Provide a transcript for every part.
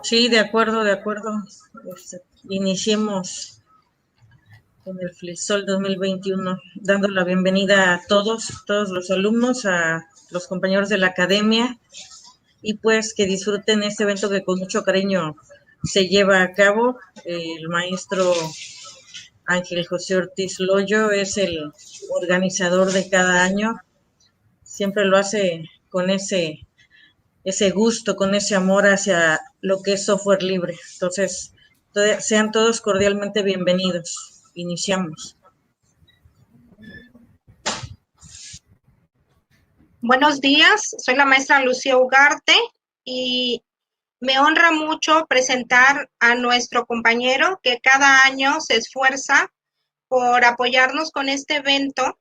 Sí, de acuerdo, de acuerdo. Iniciemos con el FLISOL 2021, dando la bienvenida a todos los alumnos, a los compañeros de la academia, y pues que disfruten este evento que con mucho cariño se lleva a cabo. El maestro Ángel José Ortiz Loyo es el organizador de cada año. Siempre lo hace con ese gusto, con ese amor hacia lo que es software libre. Entonces, sean todos cordialmente bienvenidos. Iniciamos. Buenos días, soy la maestra Lucía Ugarte y me honra mucho presentar a nuestro compañero que cada año se esfuerza por apoyarnos con este evento,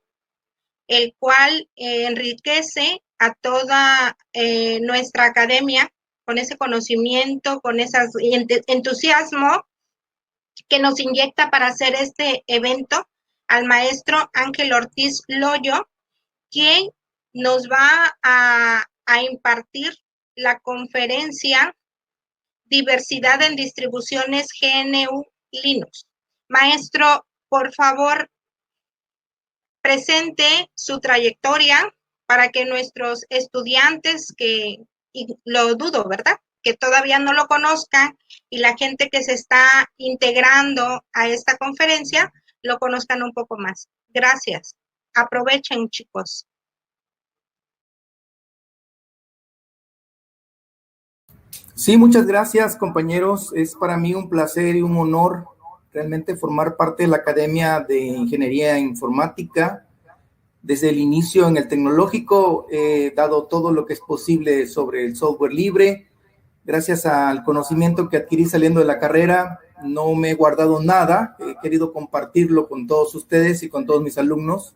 el cual enriquece a toda nuestra academia con ese conocimiento, con ese entusiasmo que nos inyecta para hacer este evento, al maestro Ángel Ortiz Loyo, quien nos va a impartir la conferencia Diversidad en Distribuciones GNU Linux. Maestro, por favor, presente su trayectoria para que nuestros estudiantes, y lo dudo, ¿verdad?, que todavía no lo conozcan, y la gente que se está integrando a esta conferencia lo conozcan un poco más. Gracias. Aprovechen, chicos. Sí, muchas gracias, compañeros. Es para mí un placer y un honor realmente formar parte de la Academia de Ingeniería Informática. Desde el inicio en el tecnológico he dado todo lo que es posible sobre el software libre. Gracias al conocimiento que adquirí saliendo de la carrera, no me he guardado nada. He querido compartirlo con todos ustedes y con todos mis alumnos.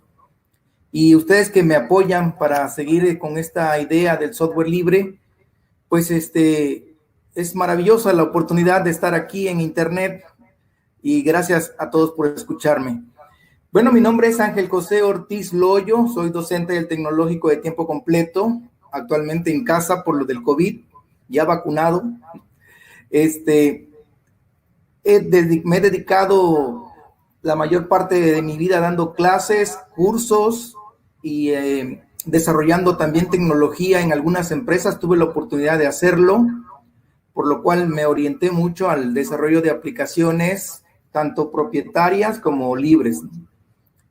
Y ustedes que me apoyan para seguir con esta idea del software libre, pues es maravillosa la oportunidad de estar aquí en internet, y gracias a todos por escucharme. Bueno, mi nombre es Ángel José Ortiz Loyo, soy docente del Tecnológico de tiempo completo, actualmente en casa por lo del COVID, ya vacunado. Me he dedicado la mayor parte de mi vida dando clases, cursos y desarrollando también tecnología en algunas empresas. Tuve la oportunidad de hacerlo, por lo cual me orienté mucho al desarrollo de aplicaciones, tanto propietarias como libres.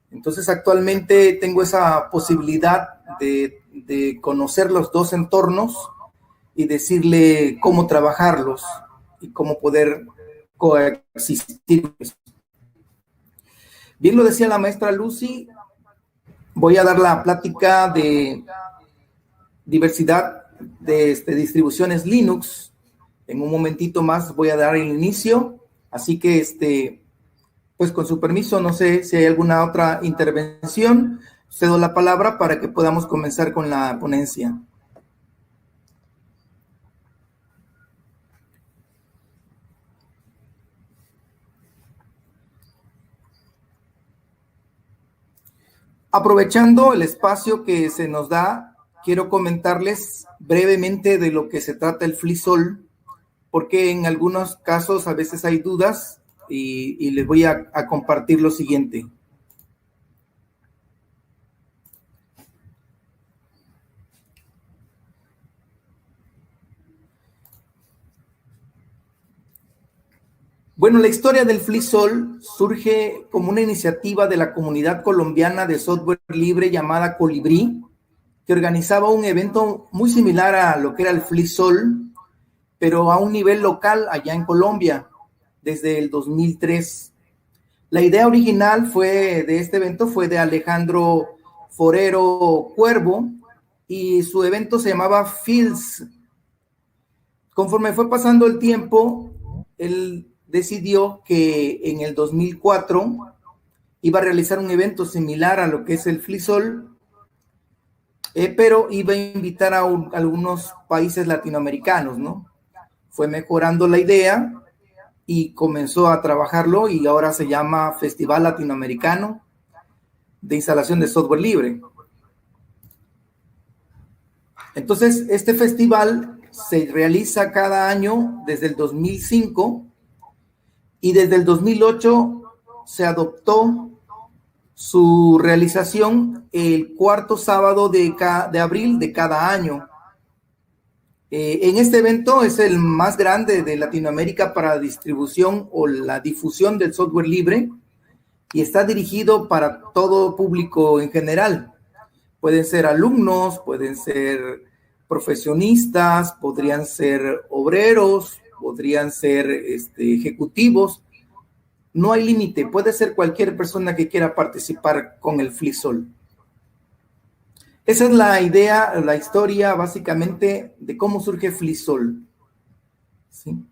Entonces, actualmente tengo esa posibilidad de conocer los dos entornos y decirle cómo trabajarlos y cómo poder coexistir. Bien lo decía la maestra Lucy, voy a dar la plática de diversidad de distribuciones Linux. En un momentito más voy a dar el inicio, así que pues con su permiso, no sé si hay alguna otra intervención. Cedo la palabra para que podamos comenzar con la ponencia. Aprovechando el espacio que se nos da, quiero comentarles brevemente de lo que se trata el FLISOL, porque en algunos casos a veces hay dudas y les voy a compartir lo siguiente. Bueno, la historia del FLISOL surge como una iniciativa de la comunidad colombiana de software libre llamada Colibrí, que organizaba un evento muy similar a lo que era el FLISOL, pero a un nivel local allá en Colombia, desde el 2003. La idea original de este evento fue de Alejandro Forero Cuervo, y su evento se llamaba FILS. Conforme fue pasando el tiempo, él decidió que en el 2004 iba a realizar un evento similar a lo que es el FLISOL, pero iba a invitar a algunos países latinoamericanos, ¿no? Fue mejorando la idea y comenzó a trabajarlo, y ahora se llama Festival Latinoamericano de Instalación de Software Libre. Entonces, este festival se realiza cada año desde el 2005 y desde el 2008 se adoptó su realización el cuarto sábado de abril de cada año. En este evento es el más grande de Latinoamérica para la distribución o la difusión del software libre y está dirigido para todo público en general. Pueden ser alumnos, pueden ser profesionistas, podrían ser obreros, podrían ser ejecutivos. No hay límite, puede ser cualquier persona que quiera participar con el FliSol. Esa es la idea, la historia básicamente de cómo surge FliSol. ¿Sí?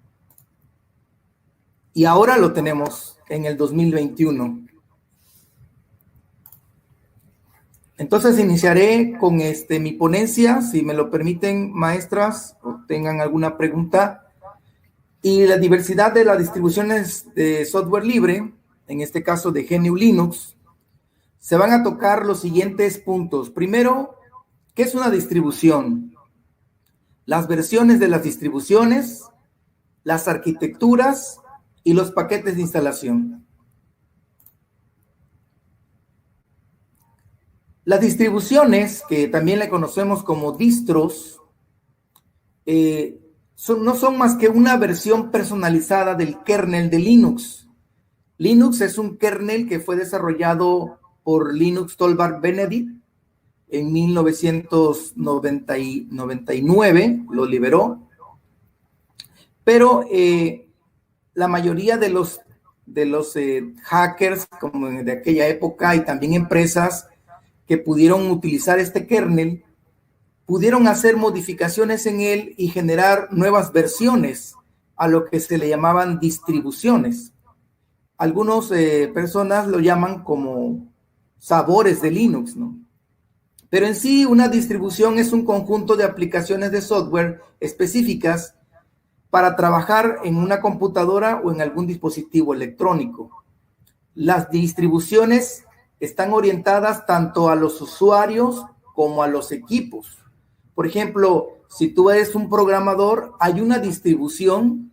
Y ahora lo tenemos en el 2021. Entonces iniciaré con mi ponencia, si me lo permiten, maestras, o tengan alguna pregunta. Y la diversidad de las distribuciones de software libre, en este caso de GNU Linux, se van a tocar los siguientes puntos. Primero, ¿qué es una distribución? Las versiones de las distribuciones, las arquitecturas y los paquetes de instalación. Las distribuciones, que también le conocemos como distros, no son más que una versión personalizada del kernel de Linux. Linux es un kernel que fue desarrollado por Linus Torvalds Benedict en 1999, lo liberó, pero la mayoría de los hackers como de aquella época y también empresas que pudieron utilizar este kernel, pudieron hacer modificaciones en él y generar nuevas versiones a lo que se le llamaban distribuciones. Algunas personas lo llaman como sabores de Linux, ¿no? Pero en sí, una distribución es un conjunto de aplicaciones de software específicas para trabajar en una computadora o en algún dispositivo electrónico. Las distribuciones están orientadas tanto a los usuarios como a los equipos. Por ejemplo, si tú eres un programador, hay una distribución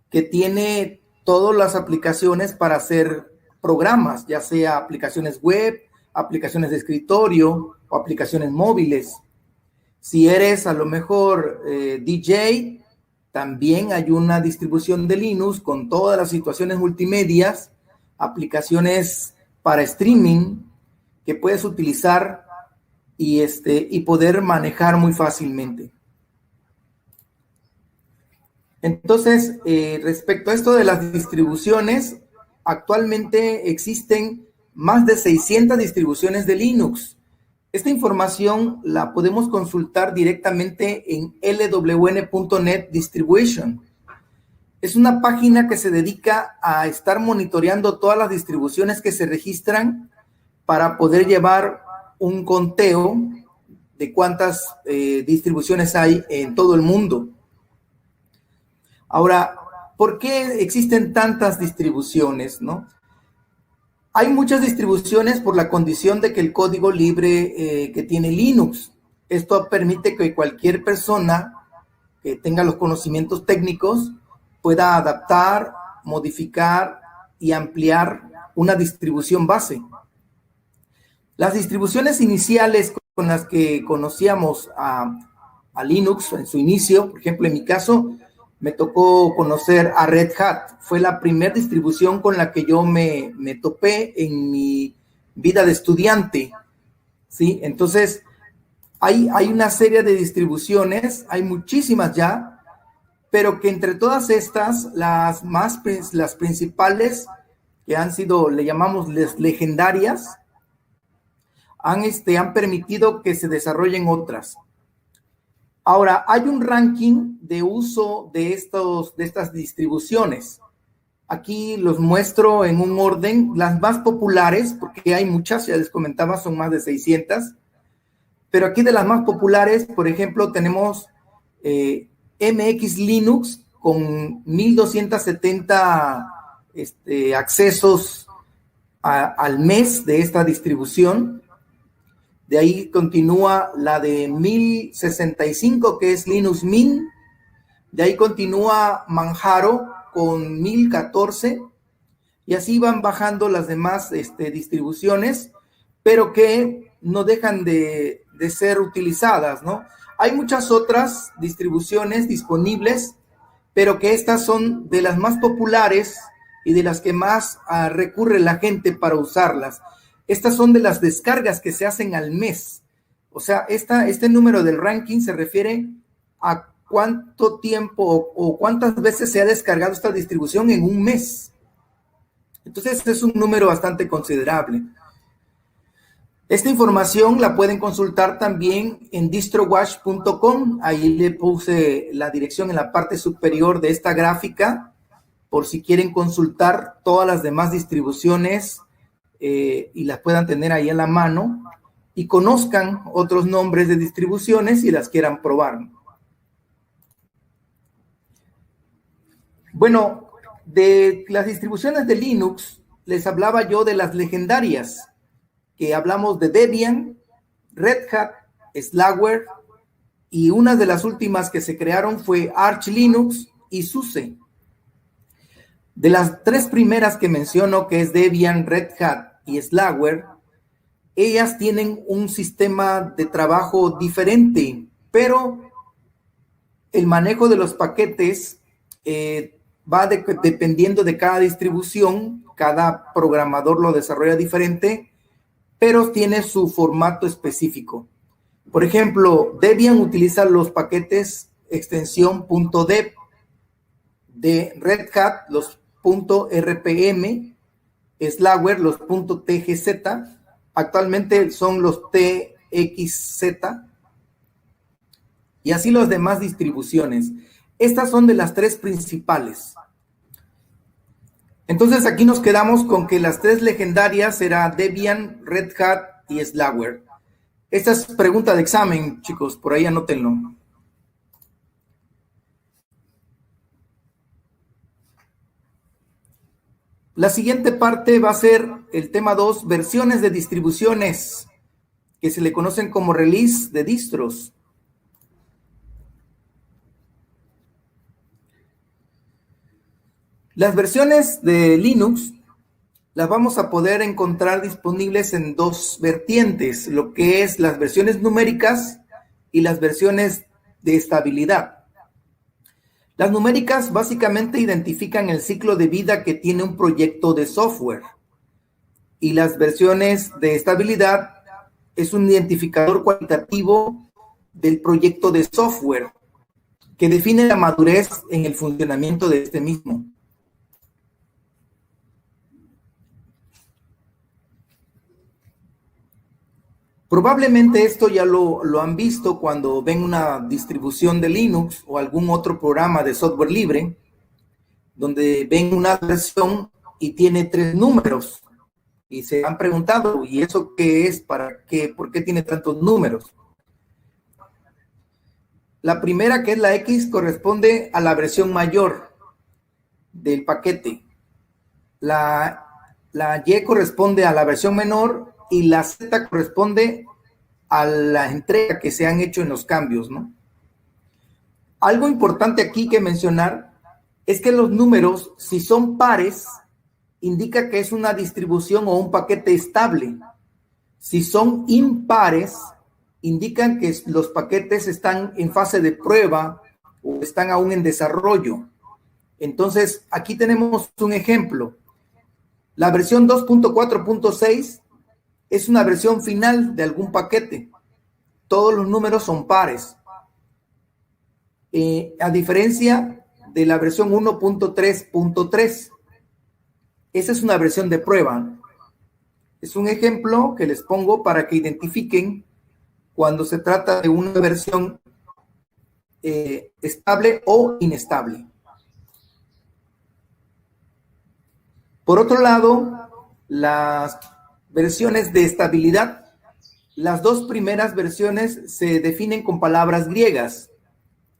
que tiene todas las aplicaciones para hacer programas, ya sea aplicaciones web, aplicaciones de escritorio o aplicaciones móviles. Si eres a lo mejor DJ, también hay una distribución de Linux con todas las situaciones multimedias, aplicaciones para streaming que puedes utilizar y poder manejar muy fácilmente. Entonces, respecto a esto de las distribuciones, actualmente existen más de 600 distribuciones de Linux. Esta información la podemos consultar directamente en lwn.net Distribution. Es una página que se dedica a estar monitoreando todas las distribuciones que se registran para poder llevar un conteo de cuántas distribuciones hay en todo el mundo. Ahora, ¿por qué existen tantas distribuciones, no? Hay muchas distribuciones por la condición de que el código libre que tiene Linux. Esto permite que cualquier persona que tenga los conocimientos técnicos pueda adaptar, modificar y ampliar una distribución base. Las distribuciones iniciales con las que conocíamos a Linux en su inicio, por ejemplo, en mi caso, me tocó conocer a Red Hat. Fue la primera distribución con la que yo me topé en mi vida de estudiante, ¿sí? Entonces, hay una serie de distribuciones, hay muchísimas ya, pero que entre todas estas, las principales, que han sido, le llamamos legendarias, han permitido que se desarrollen otras. Ahora, hay un ranking de uso de estas distribuciones. Aquí los muestro en un orden, las más populares, porque hay muchas, ya les comentaba, son más de 600. Pero aquí de las más populares, por ejemplo, tenemos MX Linux con 1270 accesos al mes de esta distribución. De ahí continúa la de 1065, que es Linux Mint, De ahí continúa Manjaro con 1014, y así van bajando las demás distribuciones, pero que no dejan de ser utilizadas, ¿no? Hay muchas otras distribuciones disponibles, pero que estas son de las más populares y de las que más recurre la gente para usarlas. Estas son de las descargas que se hacen al mes. O sea, este número del ranking se refiere a cuánto tiempo o cuántas veces se ha descargado esta distribución en un mes. Entonces, es un número bastante considerable. Esta información la pueden consultar también en distrowatch.com. Ahí le puse la dirección en la parte superior de esta gráfica, por si quieren consultar todas las demás distribuciones y las puedan tener ahí en la mano y conozcan otros nombres de distribuciones y las quieran probar. Bueno, de las distribuciones de Linux, les hablaba yo de las legendarias, que hablamos de Debian, Red Hat, Slackware, y una de las últimas que se crearon fue Arch Linux y SUSE. De las tres primeras que menciono, que es Debian, Red Hat y Slackware, ellas tienen un sistema de trabajo diferente, pero el manejo de los paquetes va dependiendo de cada distribución. Cada programador lo desarrolla diferente, pero tiene su formato específico. Por ejemplo, Debian utiliza los paquetes extensión .deb, de Red Hat los .rpm, Slackware los .tgz, actualmente son los txz, y así las demás distribuciones. Estas son de las tres principales. Entonces aquí nos quedamos con que las tres legendarias será Debian, Red Hat y Slackware. Esta es pregunta de examen, chicos, por ahí anótenlo. La siguiente parte va a ser el tema 2, versiones de distribuciones, que se le conocen como release de distros. Las versiones de Linux las vamos a poder encontrar disponibles en dos vertientes, lo que es las versiones numéricas y las versiones de estabilidad. Las numéricas básicamente identifican el ciclo de vida que tiene un proyecto de software, y las versiones de estabilidad es un identificador cualitativo del proyecto de software que define la madurez en el funcionamiento de este mismo. Probablemente esto ya lo han visto cuando ven una distribución de Linux o algún otro programa de software libre, donde ven una versión y tiene 3 números. Y se han preguntado, ¿y eso qué es? ¿Para qué? ¿Por qué tiene tantos números? La primera, que es la X, corresponde a la versión mayor del paquete. La Y corresponde a la versión menor, y la Z corresponde a la entrega que se han hecho en los cambios, ¿no? Algo importante aquí que mencionar es que los números, si son pares, indica que es una distribución o un paquete estable. Si son impares, indican que los paquetes están en fase de prueba o están aún en desarrollo. Entonces, aquí tenemos un ejemplo. La versión 2.4.6 es una versión final de algún paquete. Todos los números son pares. A diferencia de la versión 1.3.3. Esa es una versión de prueba. Es un ejemplo que les pongo para que identifiquen cuando se trata de una versión estable o inestable. Por otro lado, las versiones de estabilidad, las dos primeras versiones se definen con palabras griegas,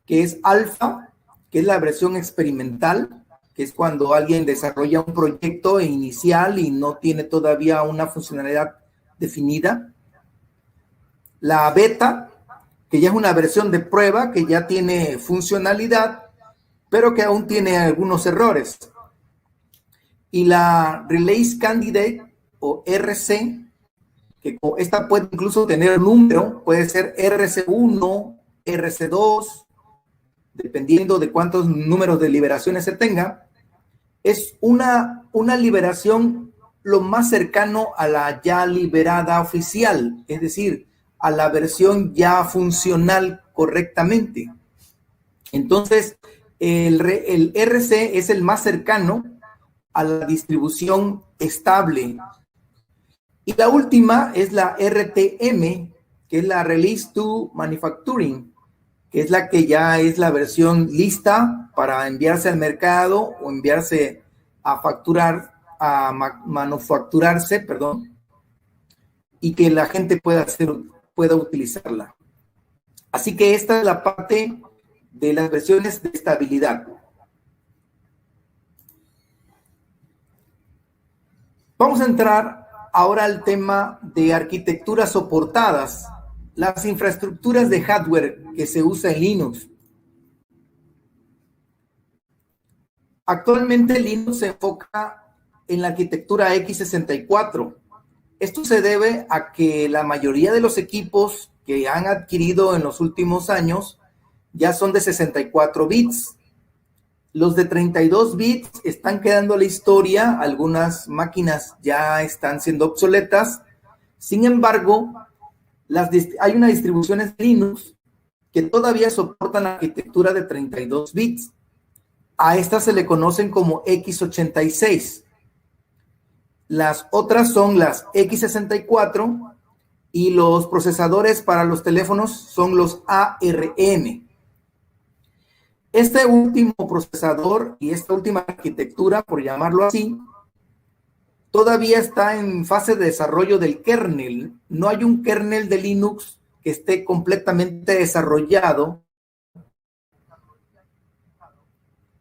que es alfa, que es la versión experimental, que es cuando alguien desarrolla un proyecto inicial y no tiene todavía una funcionalidad definida. La beta, que ya es una versión de prueba, que ya tiene funcionalidad. pero que aún tiene algunos errores. Y la Release Candidate, o RC, que esta puede incluso tener número, puede ser RC1, RC2, dependiendo de cuántos números de liberaciones se tenga, es una liberación lo más cercano a la ya liberada oficial, es decir, a la versión ya funcional correctamente. Entonces, el RC es el más cercano a la distribución estable. Y la última es la RTM, que es la Release to Manufacturing, que es la que ya es la versión lista para enviarse al mercado o enviarse a facturar, a manufacturarse, perdón, y que la gente pueda utilizarla. Así que esta es la parte de las versiones de estabilidad. Vamos a entrar ahora al tema de arquitecturas soportadas, las infraestructuras de hardware que se usa en Linux. Actualmente Linux se enfoca en la arquitectura x64. Esto se debe a que la mayoría de los equipos que han adquirido en los últimos años ya son de 64 bits. Los de 32 bits están quedando a la historia, algunas máquinas ya están siendo obsoletas. Sin embargo, hay unas distribuciones de Linux que todavía soportan la arquitectura de 32 bits. A estas se le conocen como x86. Las otras son las x64 y los procesadores para los teléfonos son los ARM. Este último procesador y esta última arquitectura, por llamarlo así, todavía está en fase de desarrollo del kernel. No hay un kernel de Linux que esté completamente desarrollado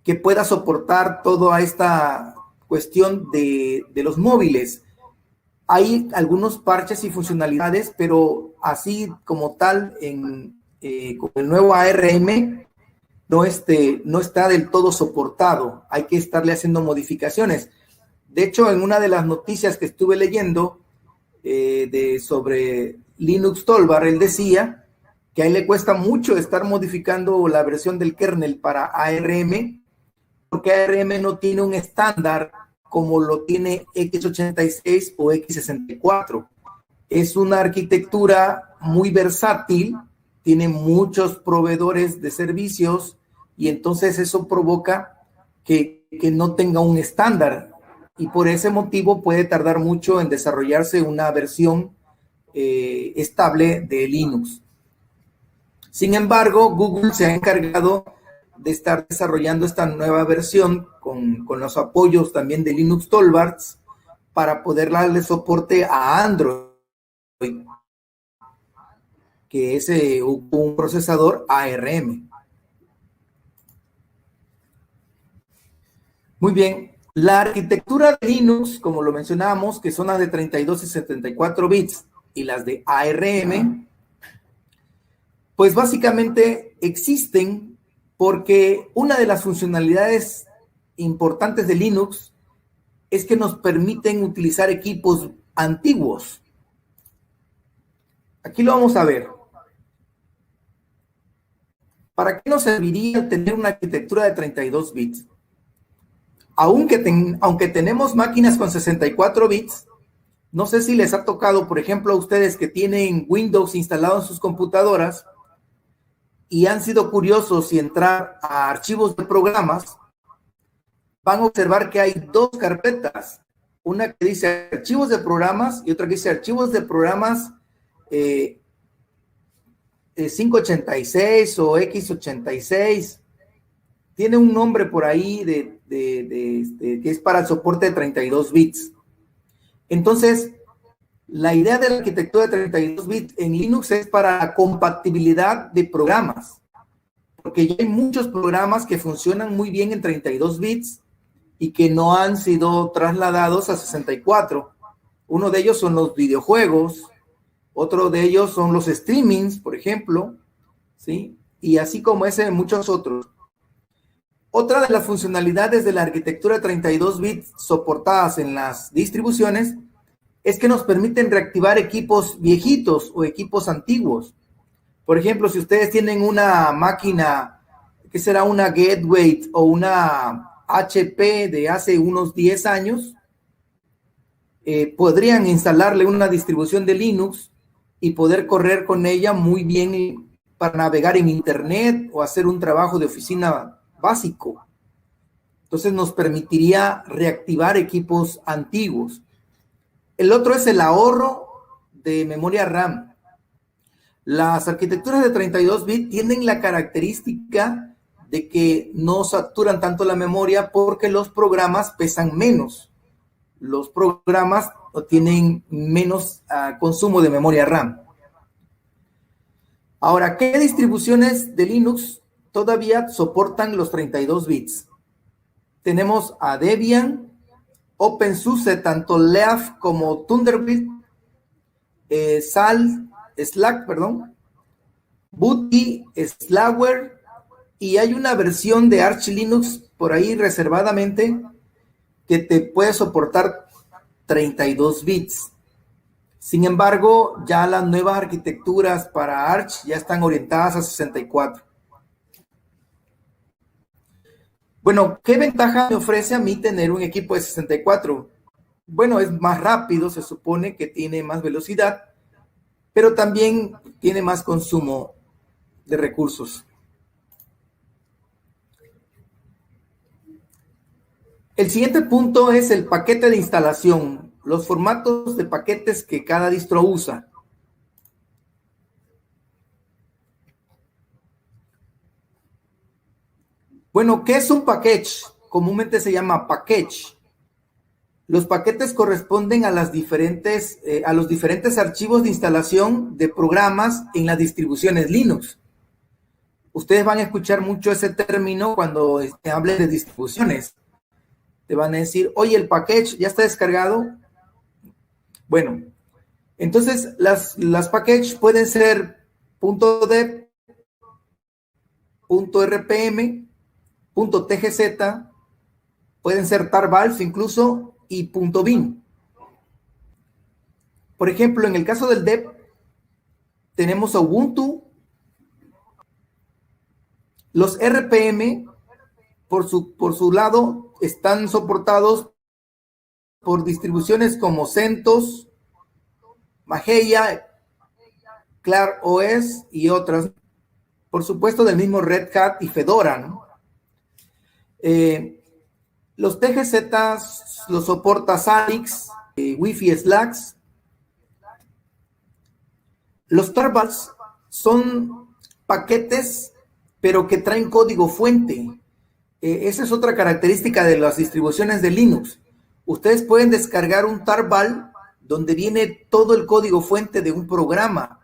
que pueda soportar toda esta cuestión de los móviles. Hay algunos parches y funcionalidades, pero así como tal, con el nuevo ARM, no está del todo soportado. Hay que estarle haciendo modificaciones. De hecho, en una de las noticias que estuve leyendo sobre Linux Torvalds, él decía que a él le cuesta mucho estar modificando la versión del kernel para ARM, porque ARM no tiene un estándar como lo tiene x86 o x64. Es una arquitectura muy versátil, tiene muchos proveedores de servicios y entonces eso provoca que no tenga un estándar y por ese motivo puede tardar mucho en desarrollarse una versión estable de Linux. Sin embargo, Google se ha encargado de estar desarrollando esta nueva versión con los apoyos también de Linux Torvalds para poder darle soporte a Android, que es un procesador ARM. Muy bien, la arquitectura de Linux, como lo mencionábamos, que son las de 32 y 74 bits y las de ARM, pues básicamente existen porque una de las funcionalidades importantes de Linux es que nos permiten utilizar equipos antiguos. Aquí lo vamos a ver. ¿Para qué nos serviría tener una arquitectura de 32 bits? Aunque tenemos máquinas con 64 bits, no sé si les ha tocado, por ejemplo, a ustedes que tienen Windows instalado en sus computadoras y han sido curiosos y entrar a archivos de programas, van a observar que hay dos carpetas, una que dice archivos de programas y otra que dice archivos de programas 586 o x86. Tiene un nombre por ahí que es para el soporte de 32 bits. Entonces, la idea de la arquitectura de 32 bits en Linux es para la compatibilidad de programas, porque ya hay muchos programas que funcionan muy bien en 32 bits y que no han sido trasladados a 64. Uno de ellos son los videojuegos, otro de ellos son los streamings, por ejemplo, ¿sí? Y así como ese, muchos otros. Otra de las funcionalidades de la arquitectura 32 bits soportadas en las distribuciones es que nos permiten reactivar equipos viejitos o equipos antiguos. Por ejemplo, si ustedes tienen una máquina, que será una Gateway o una HP de hace unos 10 años, podrían instalarle una distribución de Linux y poder correr con ella muy bien para navegar en Internet o hacer un trabajo de oficina básico. Entonces nos permitiría reactivar equipos antiguos. El otro es el ahorro de memoria RAM. Las arquitecturas de 32 bits tienen la característica de que no saturan tanto la memoria porque los programas pesan menos. Los programas tienen menos consumo de memoria RAM. Ahora, ¿qué distribuciones de Linux todavía soportan los 32 bits? Tenemos a Debian, OpenSUSE, tanto Leaf como Thunderbird, Slack, Booty, Slackware, y hay una versión de Arch Linux por ahí reservadamente que te puede soportar 32 bits. Sin embargo, ya las nuevas arquitecturas para Arch ya están orientadas a 64. Bueno, ¿qué ventaja me ofrece a mí tener un equipo de 64? Bueno, es más rápido, se supone que tiene más velocidad, pero también tiene más consumo de recursos. El siguiente punto es el paquete de instalación, los formatos de paquetes que cada distro usa. Bueno, ¿qué es un package? Comúnmente se llama package. Los paquetes corresponden a los diferentes archivos de instalación de programas en las distribuciones Linux. Ustedes van a escuchar mucho ese término cuando hable de distribuciones. Te van a decir, oye, el package ya está descargado. Bueno, entonces las packages pueden ser .deb, .rpm, .tgz, pueden ser tarbals incluso, y .bin. Por ejemplo, en el caso del deb, tenemos Ubuntu. Los RPM, por su lado, están soportados por distribuciones como CentOS, Mageia, ClarOS y otras. Por supuesto, del mismo Red Hat y Fedora, ¿no? Los TGZ los soporta Salix, Wi-Fi Slacks. Los tarbals son paquetes, pero que traen código fuente. Esa es otra característica de las distribuciones de Linux. Ustedes pueden descargar un tarbal donde viene todo el código fuente de un programa.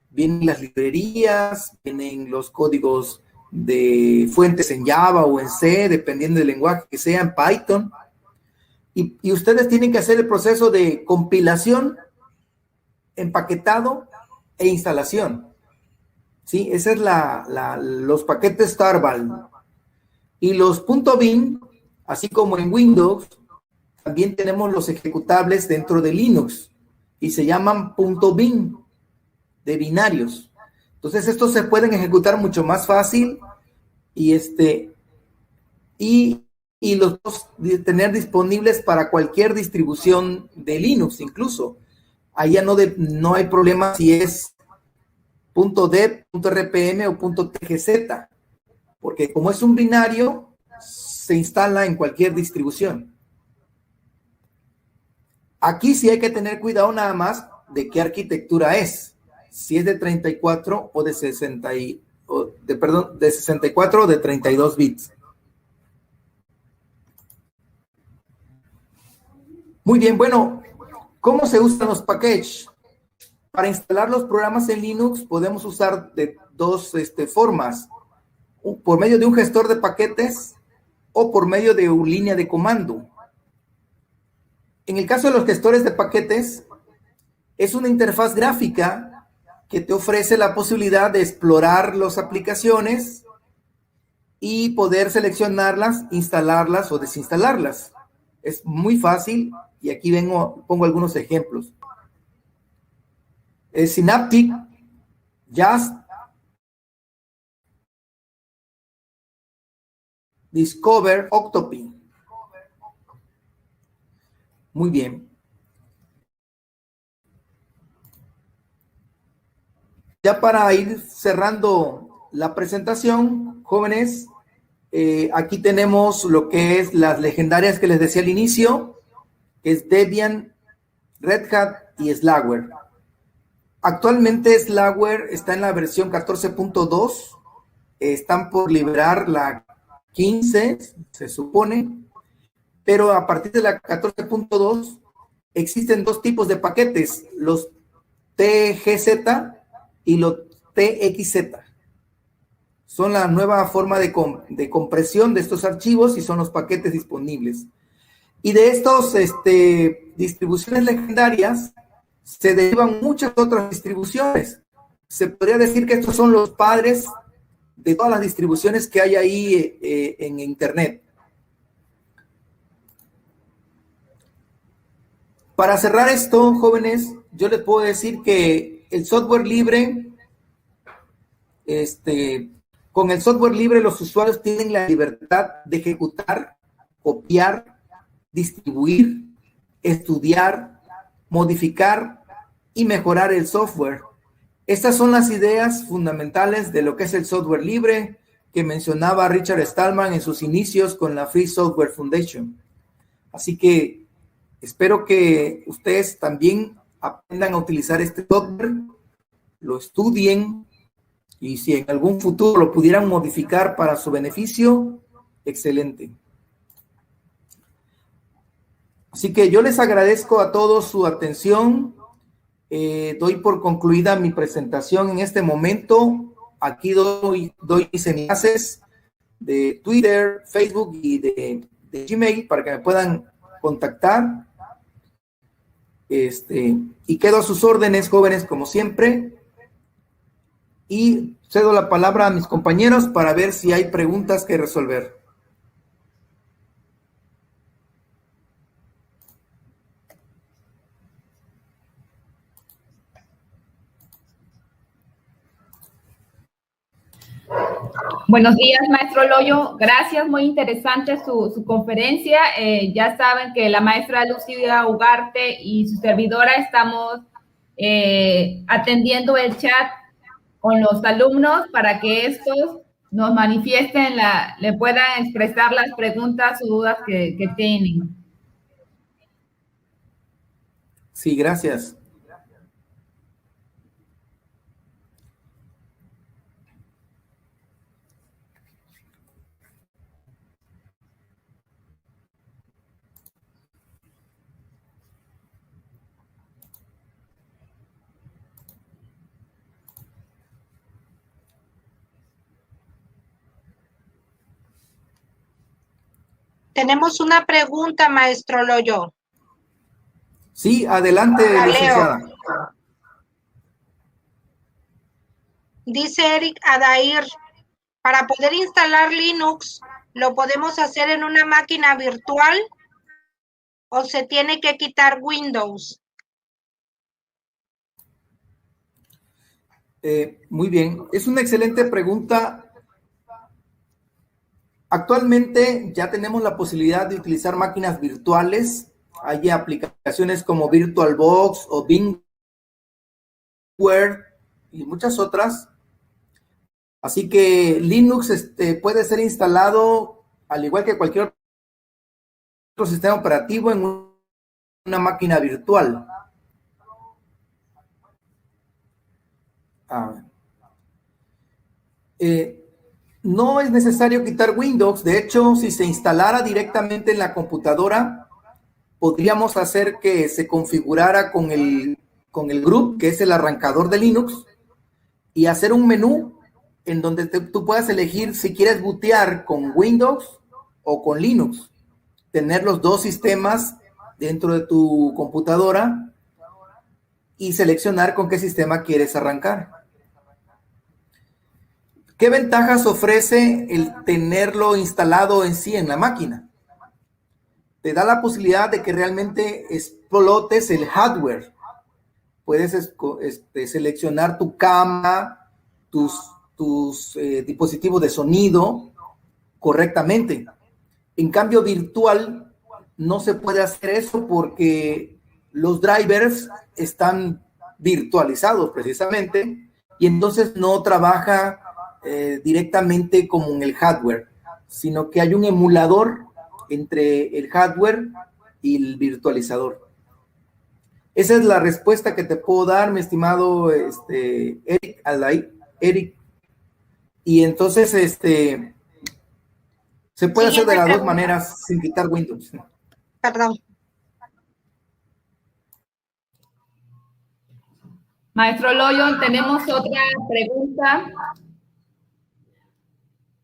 Vienen las librerías, vienen los códigos de fuentes en Java o en C, dependiendo del lenguaje que sea, en Python. Y ustedes tienen que hacer el proceso de compilación, empaquetado e instalación. ¿Sí? Ese es los paquetes tarbal. Y los .bin, así como en Windows, también tenemos los ejecutables dentro de Linux y se llaman .bin, de binarios. Entonces estos se pueden ejecutar mucho más fácil y los tener disponibles para cualquier distribución de Linux incluso. Allá no hay problema si es .deb, .rpm o .tgz, porque como es un binario, se instala en cualquier distribución. Aquí sí hay que tener cuidado nada más de qué arquitectura es, si es de 34 o de 64 o de 32 bits. Muy bien, bueno, ¿cómo se usan los packages? Para instalar los programas en Linux podemos usar de dos formas, por medio de un gestor de paquetes o por medio de una línea de comando. En el caso de los gestores de paquetes, es una interfaz gráfica que te ofrece la posibilidad de explorar las aplicaciones y poder seleccionarlas, instalarlas o desinstalarlas. Es muy fácil y aquí pongo algunos ejemplos. Synaptic, Just, Discover, Octopi. Muy bien. Ya para ir cerrando la presentación, jóvenes, aquí tenemos lo que es las legendarias que les decía al inicio, que es Debian, Red Hat y Slackware. Actualmente Slackware está en la versión 14.2, están por liberar la 15, se supone, pero a partir de la 14.2 existen dos tipos de paquetes, los TGZ y los TXZ. Son la nueva forma de compresión de estos archivos y son los paquetes disponibles. Y de estos distribuciones legendarias se derivan muchas otras distribuciones. Se podría decir que estos son los padres de todas las distribuciones que hay ahí en Internet. Para cerrar esto, jóvenes, yo les puedo decir que el software libre, con el software libre los usuarios tienen la libertad de ejecutar, copiar, distribuir, estudiar, modificar y mejorar el software. Estas son las ideas fundamentales de lo que es el software libre que mencionaba Richard Stallman en sus inicios con la Free Software Foundation. Así que espero que ustedes también aprendan a utilizar este software, lo estudien y si en algún futuro lo pudieran modificar para su beneficio, excelente. Así que yo les agradezco a todos su atención. Doy por concluida mi presentación en este momento. Aquí doy mis enlaces de Twitter, Facebook y de Gmail para que me puedan contactar. Y quedo a sus órdenes, jóvenes, como siempre. Y cedo la palabra a mis compañeros para ver si hay preguntas que resolver. Buenos días, maestro Loyo. Gracias, muy interesante su conferencia. Ya saben que la maestra Lucía Ugarte y su servidora estamos atendiendo el chat con los alumnos para que estos nos manifiesten, le puedan expresar las preguntas o dudas que tienen. Sí, gracias. Tenemos una pregunta, maestro Loyo. Sí, adelante, licenciada. Dice Eric Adair, para poder instalar Linux, ¿lo podemos hacer en una máquina virtual o se tiene que quitar Windows? Muy bien, es una excelente pregunta. Actualmente ya tenemos la posibilidad de utilizar máquinas virtuales. Hay aplicaciones como VirtualBox o VMware y muchas otras. Así que Linux puede ser instalado, al igual que cualquier otro sistema operativo, en una máquina virtual. No es necesario quitar Windows. De hecho, si se instalara directamente en la computadora, podríamos hacer que se configurara con el GRUB, que es el arrancador de Linux, y hacer un menú en donde tú puedas elegir si quieres bootear con Windows o con Linux. Tener los dos sistemas dentro de tu computadora y seleccionar con qué sistema quieres arrancar. ¿Qué ventajas ofrece el tenerlo instalado en sí en la máquina? Te da la posibilidad de que realmente explotes el hardware. Puedes seleccionar tu cámara, tus dispositivos de sonido correctamente. En cambio, virtual no se puede hacer eso porque los drivers están virtualizados precisamente y entonces no trabaja directamente como en el hardware, sino que hay un emulador entre el hardware y el virtualizador. Esa es la respuesta que te puedo dar, mi estimado Eric. Y entonces se puede hacer de las dos maneras sin quitar Windows. Perdón. Maestro Loyo, tenemos otra pregunta.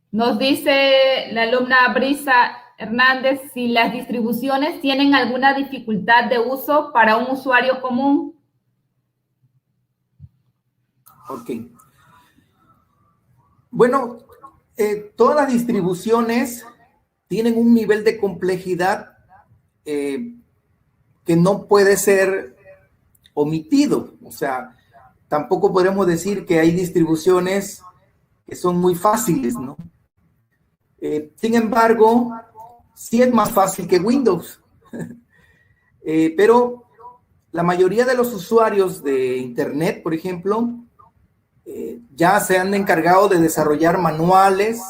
Nos dice la alumna Brisa Hernández si las distribuciones tienen alguna dificultad de uso para un usuario común. Ok. Bueno, todas las distribuciones tienen un nivel de complejidad que no puede ser omitido. O sea, tampoco podemos decir que hay distribuciones que son muy fáciles, ¿no? Sin embargo, sí es más fácil que Windows. Pero la mayoría de los usuarios de Internet, por ejemplo, ya se han encargado de desarrollar manuales.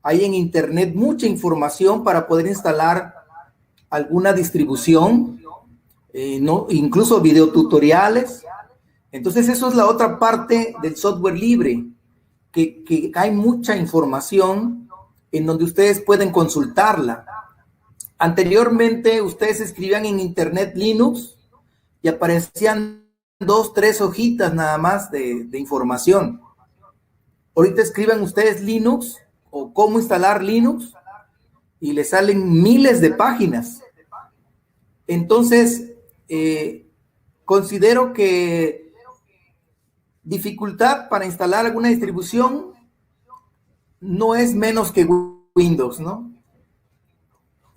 Hay en Internet mucha información para poder instalar alguna distribución, incluso videotutoriales. Entonces, eso es la otra parte del software libre, que hay mucha información en donde ustedes pueden consultarla. Anteriormente, ustedes escribían en Internet Linux y aparecían 2, 3 hojitas nada más de información. Ahorita escriban ustedes Linux o cómo instalar Linux y les salen miles de páginas. Entonces, considero que dificultad para instalar alguna distribución no es menos que Windows, ¿no?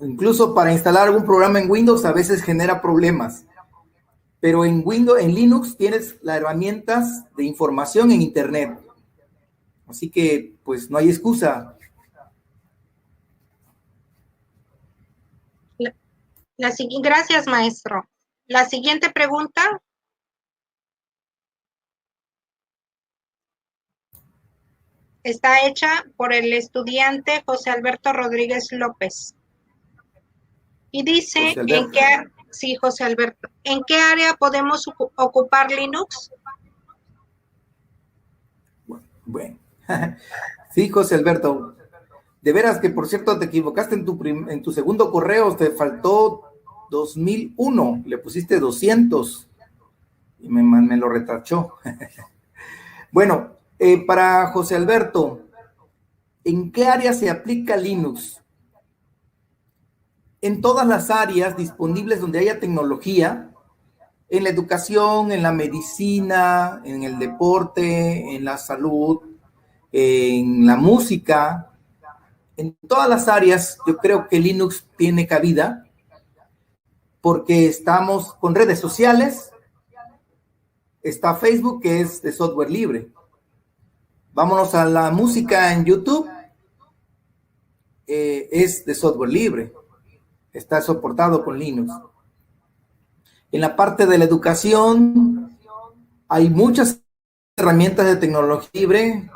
Incluso para instalar algún programa en Windows a veces genera problemas. Pero en Linux tienes las herramientas de información en Internet. Así que, pues, no hay excusa. Gracias, maestro. La siguiente pregunta. Está hecha por el estudiante José Alberto Rodríguez López. Y dice, José Alberto, ¿en qué área podemos ocupar Linux? Bueno, sí, José Alberto. De veras que, por cierto, te equivocaste en tu segundo correo, te faltó 2001, le pusiste 200 y me lo retachó. Bueno, para José Alberto, ¿en qué área se aplica Linux? En todas las áreas disponibles donde haya tecnología, en la educación, en la medicina, en el deporte, en la salud, en la música, en todas las áreas yo creo que Linux tiene cabida porque estamos con redes sociales, está Facebook que es de software libre. Vámonos a la música en YouTube, es de software libre, está soportado con Linux. En la parte de la educación hay muchas herramientas de tecnología libre,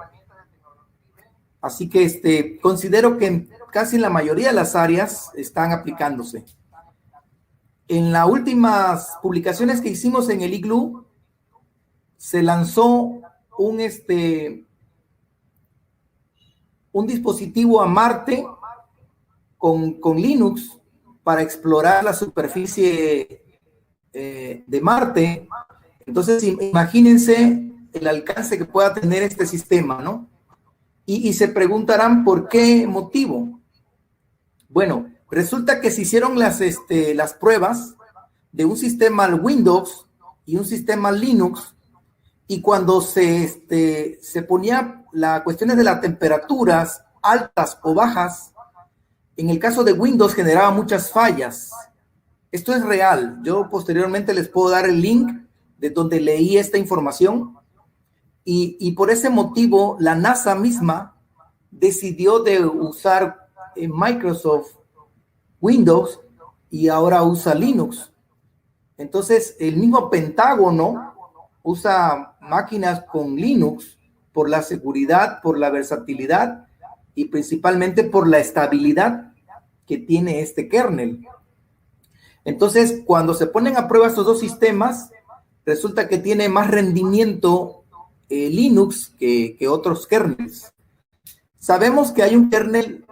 así que considero que casi la mayoría de las áreas están aplicándose. En las últimas publicaciones que hicimos en el iGlu, se lanzó un dispositivo a Marte con Linux para explorar la superficie de Marte. Entonces, imagínense el alcance que pueda tener este sistema, ¿no? Y se preguntarán por qué motivo. Bueno, resulta que se hicieron las pruebas de un sistema Windows y un sistema Linux, y cuando se ponía las cuestiones de las temperaturas altas o bajas, en el caso de Windows generaba muchas fallas. Esto es real. Yo posteriormente les puedo dar el link de donde leí esta información, y por ese motivo la NASA misma decidió de usar Microsoft Windows y ahora usa Linux. Entonces, el mismo Pentágono usa máquinas con Linux por la seguridad, por la versatilidad y principalmente por la estabilidad que tiene este kernel. Entonces, cuando se ponen a prueba estos dos sistemas, resulta que tiene más rendimiento Linux que otros kernels. Sabemos que hay un kernel,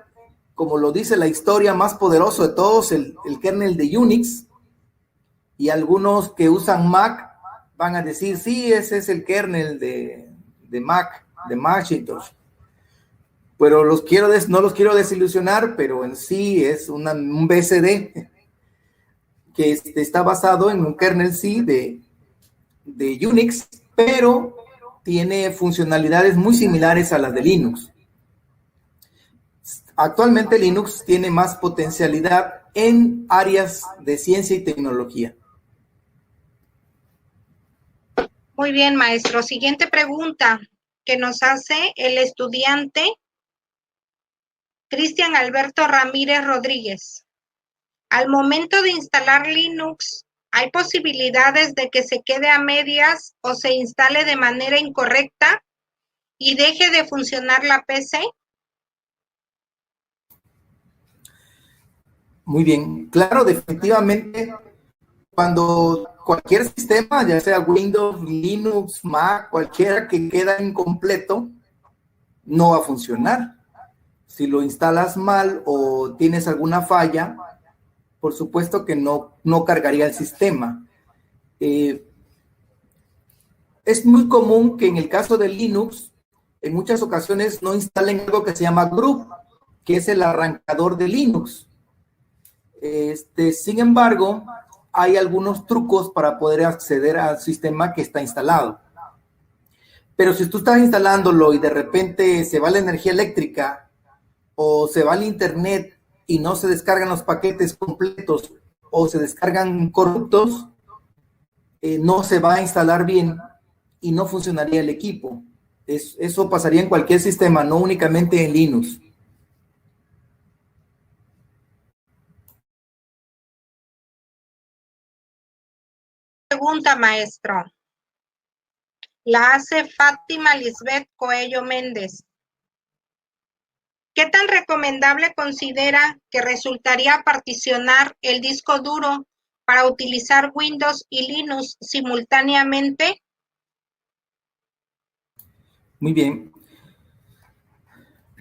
como lo dice la historia, más poderoso de todos, el kernel de Unix, y algunos que usan Mac van a decir, sí, ese es el kernel de Mac, de Macintosh. Pero no los quiero desilusionar, pero en sí es un BSD que está basado en un kernel C de Unix, pero tiene funcionalidades muy similares a las de Linux. Actualmente Linux tiene más potencialidad en áreas de ciencia y tecnología. Muy bien, maestro. Siguiente pregunta que nos hace el estudiante Cristian Alberto Ramírez Rodríguez. Al momento de instalar Linux, ¿hay posibilidades de que se quede a medias o se instale de manera incorrecta y deje de funcionar la PC? Muy bien, claro, definitivamente, cuando cualquier sistema, ya sea Windows, Linux, Mac, cualquiera que queda incompleto, no va a funcionar. Si lo instalas mal o tienes alguna falla, por supuesto que no cargaría el sistema. Es muy común que en el caso de Linux, en muchas ocasiones no instalen algo que se llama Group, que es el arrancador de Linux. Sin embargo, hay algunos trucos para poder acceder al sistema que está instalado. Pero si tú estás instalándolo y de repente se va la energía eléctrica o se va el internet y no se descargan los paquetes completos o se descargan corruptos, no se va a instalar bien y no funcionaría el equipo. Eso pasaría en cualquier sistema, no únicamente en Linux. Pregunta, maestro. La hace Fátima Lisbeth Coello Méndez. ¿Qué tan recomendable considera que resultaría particionar el disco duro para utilizar Windows y Linux simultáneamente? Muy bien.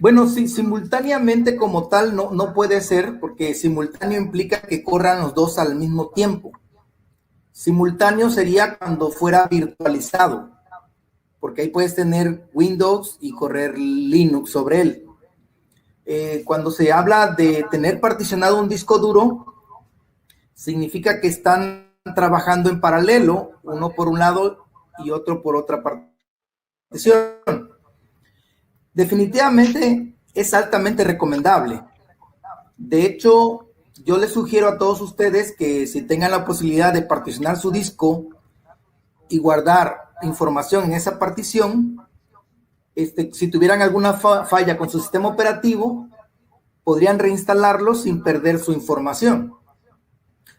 Bueno, sí, simultáneamente como tal no puede ser, porque simultáneo implica que corran los dos al mismo tiempo. Simultáneo sería cuando fuera virtualizado, porque ahí puedes tener Windows y correr Linux sobre él. Cuando se habla de tener particionado un disco duro, significa que están trabajando en paralelo, uno por un lado y otro por otra partición. Definitivamente es altamente recomendable. De hecho, yo les sugiero a todos ustedes que si tengan la posibilidad de particionar su disco y guardar información en esa partición, si tuvieran alguna falla con su sistema operativo, podrían reinstalarlo sin perder su información.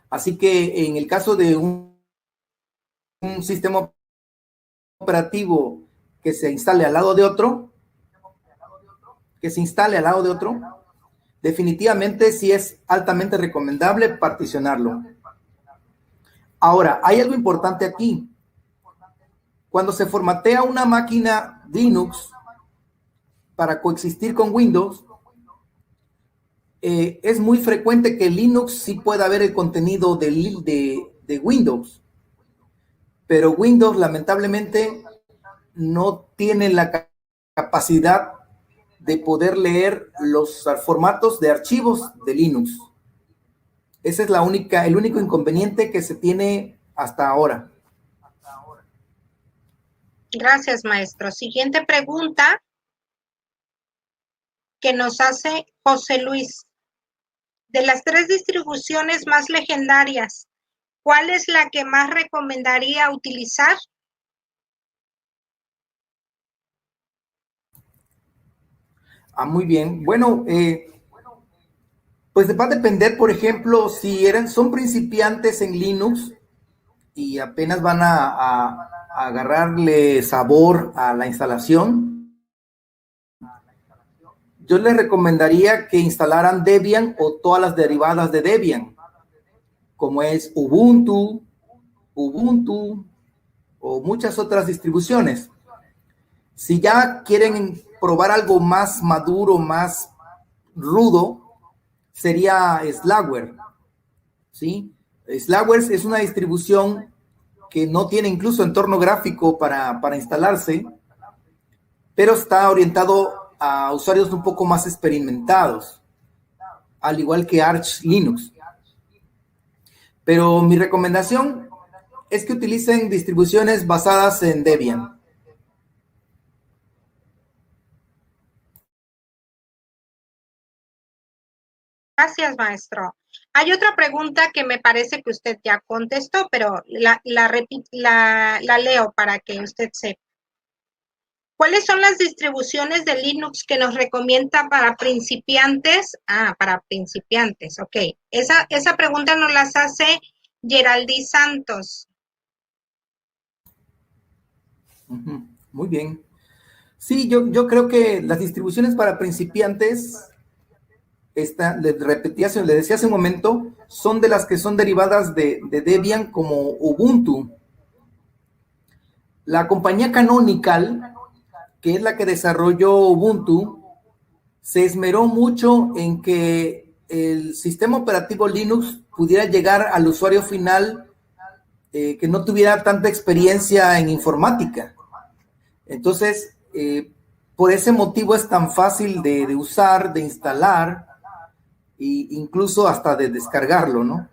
Así que en el caso de un sistema operativo que se instale al lado de otro, definitivamente sí es altamente recomendable particionarlo. Ahora, hay algo importante aquí. Cuando se formatea una máquina Linux para coexistir con Windows, es muy frecuente que Linux sí pueda ver el contenido de Windows, pero Windows lamentablemente no tiene la capacidad de poder leer los formatos de archivos de Linux. Ese es el único inconveniente que se tiene hasta ahora. Gracias, maestro. Siguiente pregunta que nos hace José Luis. De las 3 distribuciones más legendarias, ¿cuál es la que más recomendaría utilizar? Muy bien. Bueno, pues va a depender, por ejemplo, si son principiantes en Linux y apenas van a agarrarle sabor a la instalación, yo les recomendaría que instalaran Debian o todas las derivadas de Debian, como es Ubuntu o muchas otras distribuciones. Si ya quieren probar algo más maduro, más rudo, sería Slackware, ¿sí? Slackware es una distribución que no tiene incluso entorno gráfico para instalarse, pero está orientado a usuarios un poco más experimentados, al igual que Arch Linux. Pero mi recomendación es que utilicen distribuciones basadas en Debian. Gracias, maestro. Hay otra pregunta que me parece que usted ya contestó, pero la leo para que usted sepa. ¿Cuáles son las distribuciones de Linux que nos recomienda para principiantes? Para principiantes, ok. Esa pregunta nos las hace Geraldi Santos. Muy bien. Sí, yo creo que las distribuciones para principiantes, les decía hace un momento, son de las que son derivadas de Debian, como Ubuntu. La compañía Canonical, que es la que desarrolló Ubuntu, se esmeró mucho en que el sistema operativo Linux pudiera llegar al usuario final que no tuviera tanta experiencia en informática. Entonces, por ese motivo es tan fácil de usar, de instalar e incluso hasta de descargarlo, ¿no?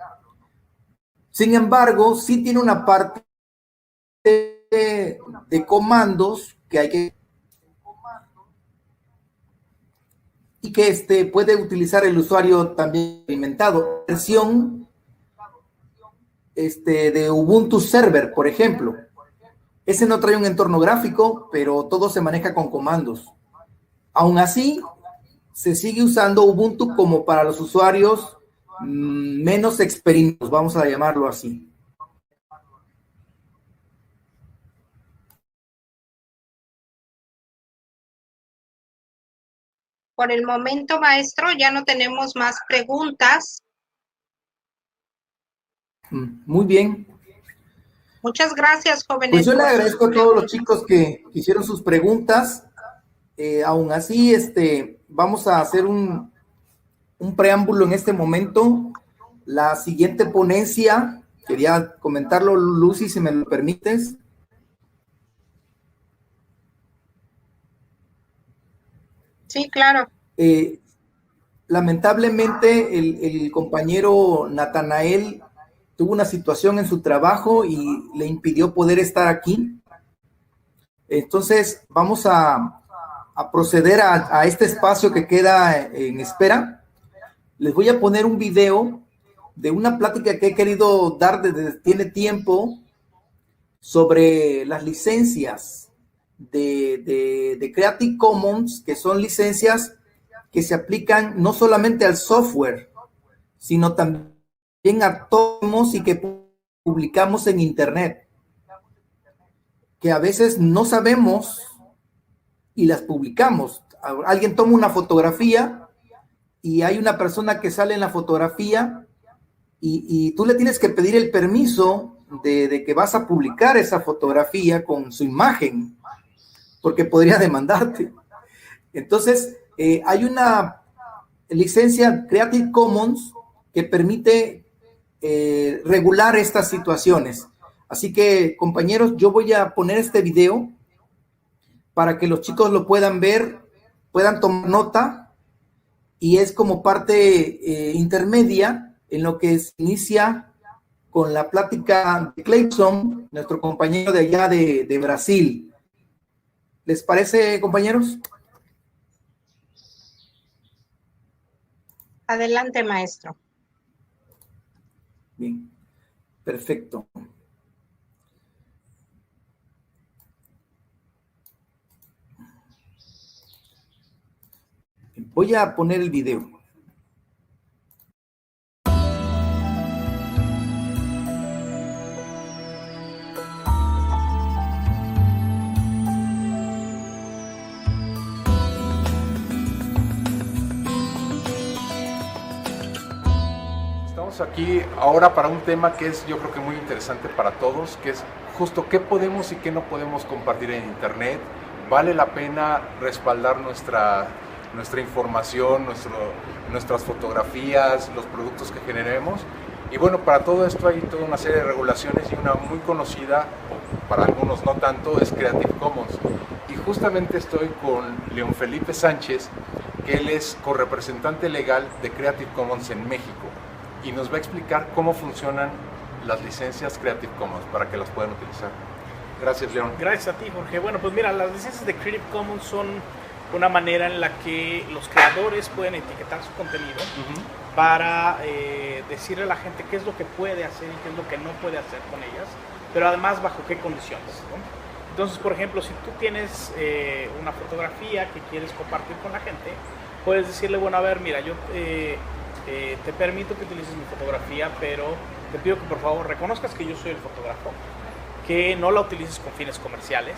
Sin embargo, sí tiene una parte de comandos que hay que y que puede utilizar el usuario también experimentado. Versión de Ubuntu Server, por ejemplo. Ese no trae un entorno gráfico, pero todo se maneja con comandos. Aún así, se sigue usando Ubuntu como para los usuarios menos experimentados, vamos a llamarlo así. Por el momento, maestro, ya no tenemos más preguntas. Muy bien. Muchas gracias, jóvenes. Pues yo le agradezco a todos los chicos que hicieron sus preguntas. Aún así, vamos a hacer un preámbulo en este momento. La siguiente ponencia, quería comentarlo, Lucy, si me lo permites. Sí, claro. Lamentablemente, el compañero Natanael tuvo una situación en su trabajo y le impidió poder estar aquí. Entonces, vamos a proceder a este espacio que queda en espera. Les voy a poner un video de una plática que he querido dar desde tiene tiempo sobre las licencias de Creative Commons, que son licencias que se aplican no solamente al software, sino también a todos y que publicamos en Internet, que a veces no sabemos y las publicamos. Alguien toma una fotografía y hay una persona que sale en la fotografía y tú le tienes que pedir el permiso de que vas a publicar esa fotografía con su imagen, porque podría demandarte. Entonces, hay una licencia Creative Commons que permite regular estas situaciones. Así que, compañeros, yo voy a poner este video para que los chicos lo puedan ver, puedan tomar nota, y es como parte intermedia en lo que se inicia con la plática de Clayton, nuestro compañero de allá de Brasil. ¿Les parece, compañeros? Adelante, maestro. Bien, perfecto. Voy a poner el video. Estamos aquí ahora para un tema que es, yo creo que muy interesante para todos, que es justo qué podemos y qué no podemos compartir en Internet. ¿Vale la pena respaldar nuestra información, nuestras fotografías, los productos que generemos? Y bueno, para todo esto hay toda una serie de regulaciones y una muy conocida, o para algunos no tanto, es Creative Commons. Y justamente estoy con León Felipe Sánchez, que él es correpresentante legal de Creative Commons en México. Y nos va a explicar cómo funcionan las licencias Creative Commons para que las puedan utilizar. Gracias, León. Gracias a ti, Jorge. Bueno, pues mira, las licencias de Creative Commons son una manera en la que los creadores pueden etiquetar su contenido para decirle a la gente qué es lo que puede hacer y qué es lo que no puede hacer con ellas, pero además bajo qué condiciones, ¿no? Entonces, por ejemplo, si tú tienes una fotografía que quieres compartir con la gente, puedes decirle, bueno, a ver, mira, yo te permito que utilices mi fotografía, pero te pido que por favor reconozcas que yo soy el fotógrafo, que no la utilices con fines comerciales,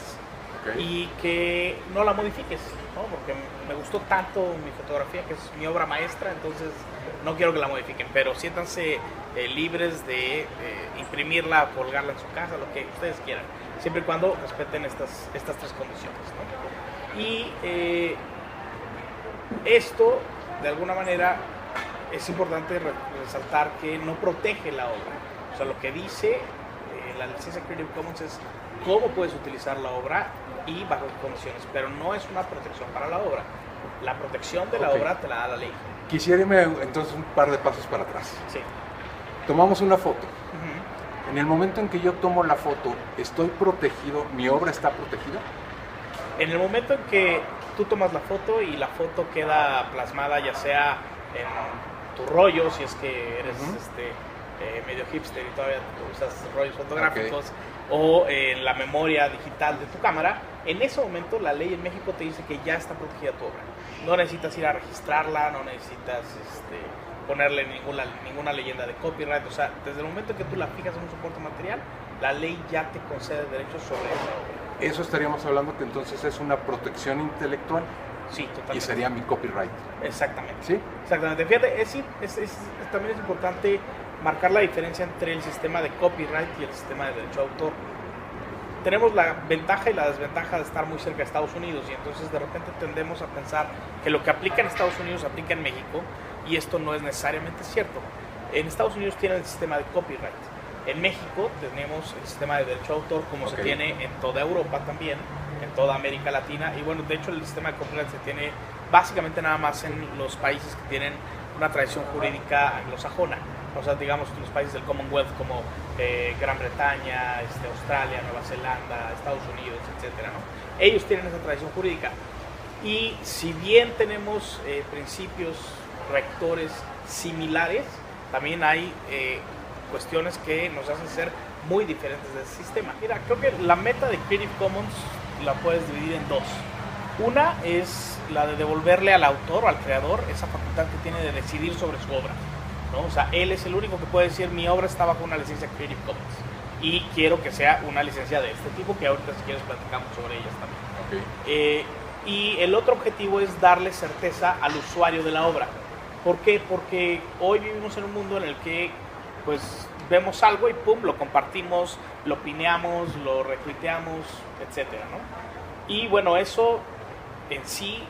okay, y que no la modifiques, ¿no? Porque me gustó tanto mi fotografía, que es mi obra maestra, entonces no quiero que la modifiquen, pero siéntanse libres de imprimirla, colgarla en su casa, lo que ustedes quieran, siempre y cuando respeten estas tres condiciones, ¿no? Y esto, de alguna manera, es importante resaltar que no protege la obra. O sea, lo que dice la licencia Creative Commons es cómo puedes utilizar la obra y bajo qué condiciones, pero no es una protección para la obra. La protección de la obra te la da la ley. Quisiera irme entonces un par de pasos para atrás. Sí. Tomamos una foto. En el momento en que yo tomo la foto, ¿estoy protegido? ¿Mi obra está protegida? En el momento en que tú tomas la foto y la foto queda plasmada, ya sea en tu rollo, si es que eres medio hipster y todavía usas rollos fotográficos, o en la memoria digital de tu cámara, en ese momento la ley en México te dice que ya está protegida tu obra. No necesitas ir a registrarla, no necesitas ponerle ninguna leyenda de copyright. O sea, desde el momento que tú la fijas en un soporte material, la ley ya te concede derechos sobre esa obra. Eso estaríamos hablando que entonces es una protección intelectual. Sí, totalmente. Y sería mi copyright. Exactamente. ¿Sí? Exactamente. Fíjate, también es importante marcar la diferencia entre el sistema de copyright y el sistema de derecho de autor. Tenemos la ventaja y la desventaja de estar muy cerca de Estados Unidos, y entonces de repente tendemos a pensar que lo que aplica en Estados Unidos aplica en México, y esto no es necesariamente cierto. En Estados Unidos tienen el sistema de copyright. En México tenemos el sistema de derecho de autor, como se tiene en toda Europa también, en toda América Latina, y bueno, de hecho el sistema de copyright se tiene básicamente nada más en los países que tienen una tradición jurídica anglosajona, o sea, digamos los países del Commonwealth como Gran Bretaña, Australia, Nueva Zelanda, Estados Unidos, etcétera, ¿no? Ellos tienen esa tradición jurídica, y si bien tenemos principios rectores similares, también hay cuestiones que nos hacen ser muy diferentes del sistema. Mira, creo que la meta de Creative Commons la puedes dividir en dos. Una es la de devolverle al autor o al creador esa facultad que tiene de decidir sobre su obra, ¿no? O sea, él es el único que puede decir: mi obra está bajo una licencia Creative Commons y quiero que sea una licencia de este tipo, que ahorita si quieres platicamos sobre ellas también. Y el otro objetivo es darle certeza al usuario de la obra. ¿Por qué? Porque hoy vivimos en un mundo en el que pues vemos algo y pum, lo compartimos, lo pineamos, lo retuiteamos, etcétera, ¿no? Y bueno, eso en sí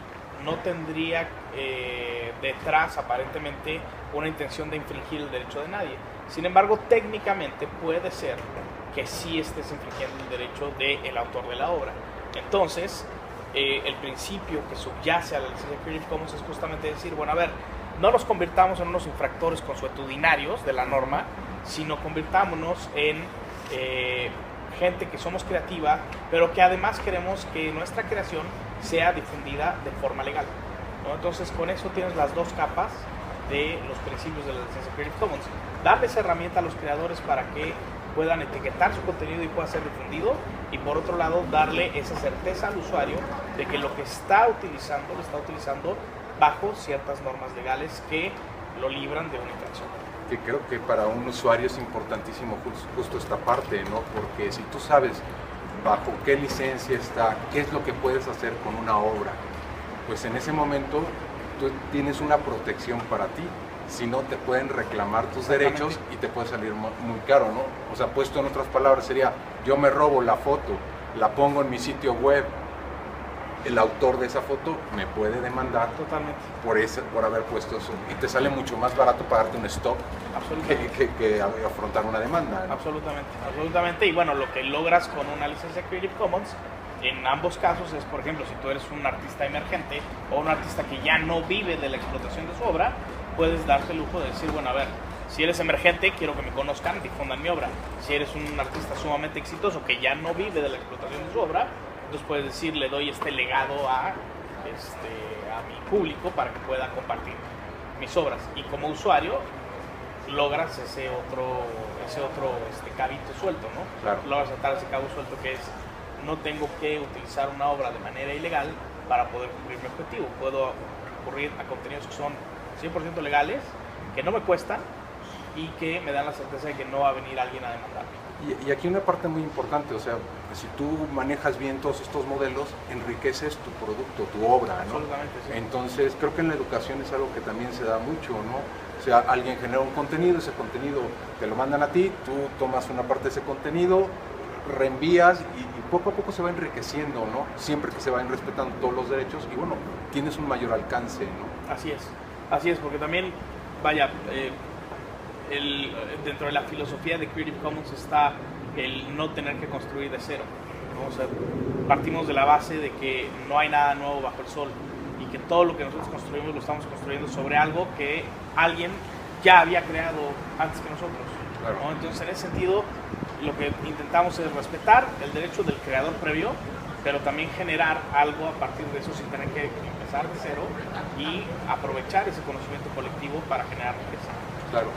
no tendría detrás aparentemente una intención de infringir el derecho de nadie. Sin embargo, técnicamente puede ser que sí estés infringiendo el derecho del autor de la obra. Entonces, el principio que subyace a la licencia Creative Commons es justamente decir, bueno, a ver, no nos convirtamos en unos infractores consuetudinarios de la norma, sino convirtámonos en gente que somos creativa, pero que además queremos que nuestra creación sea difundida de forma legal, ¿no? Entonces, con eso tienes las dos capas de los principios de la licencia Creative Commons. Darles herramienta a los creadores para que puedan etiquetar su contenido y pueda ser difundido, y por otro lado darle esa certeza al usuario de que lo que está utilizando lo está utilizando bajo ciertas normas legales que lo libran de una infracción. Que creo que para un usuario es importantísimo justo esta parte, ¿no? Porque si tú sabes bajo qué licencia está, qué es lo que puedes hacer con una obra, pues en ese momento tú tienes una protección para ti. Si no, te pueden reclamar tus derechos y te puede salir muy caro, ¿no? O sea, puesto en otras palabras sería, yo me robo la foto, la pongo en mi sitio web, el autor de esa foto me puede demandar Totalmente. por haber puesto eso, y te sale mucho más barato pagarte un stop que afrontar una demanda, ¿no? Absolutamente, y bueno, lo que logras con una licencia Creative Commons en ambos casos es, por ejemplo, si tú eres un artista emergente o un artista que ya no vive de la explotación de su obra, puedes darte el lujo de decir, bueno, a ver, si eres emergente, quiero que me conozcan, difundan mi obra. Si eres un artista sumamente exitoso que ya no vive de la explotación de su obra, entonces puedes decir, le doy este legado a mi público para que pueda compartir mis obras. Y como usuario, logras ese otro cabito suelto, ¿no? Claro. Logras atar ese cabo suelto que es, no tengo que utilizar una obra de manera ilegal para poder cumplir mi objetivo. Puedo recurrir a contenidos que son 100% legales, que no me cuestan y que me dan la certeza de que no va a venir alguien a demandarme. Y aquí una parte muy importante, o sea, si tú manejas bien todos estos modelos, enriqueces tu producto, tu obra, ¿no? Absolutamente, sí. Entonces, creo que en la educación es algo que también se da mucho, ¿no? O sea, alguien genera un contenido, ese contenido te lo mandan a ti, tú tomas una parte de ese contenido, reenvías y poco a poco se va enriqueciendo, ¿no? Siempre que se vayan respetando todos los derechos y bueno, tienes un mayor alcance, ¿no? Así es, porque también, vaya, dentro de la filosofía de Creative Commons está el no tener que construir de cero, ¿no? O sea, partimos de la base de que no hay nada nuevo bajo el sol y que todo lo que nosotros construimos lo estamos construyendo sobre algo que alguien ya había creado antes que nosotros, Claro. ¿no? Entonces, en ese sentido, lo que intentamos es respetar el derecho del creador previo, pero también generar algo a partir de eso sin tener que empezar de cero y aprovechar ese conocimiento colectivo para generar riqueza. Claro,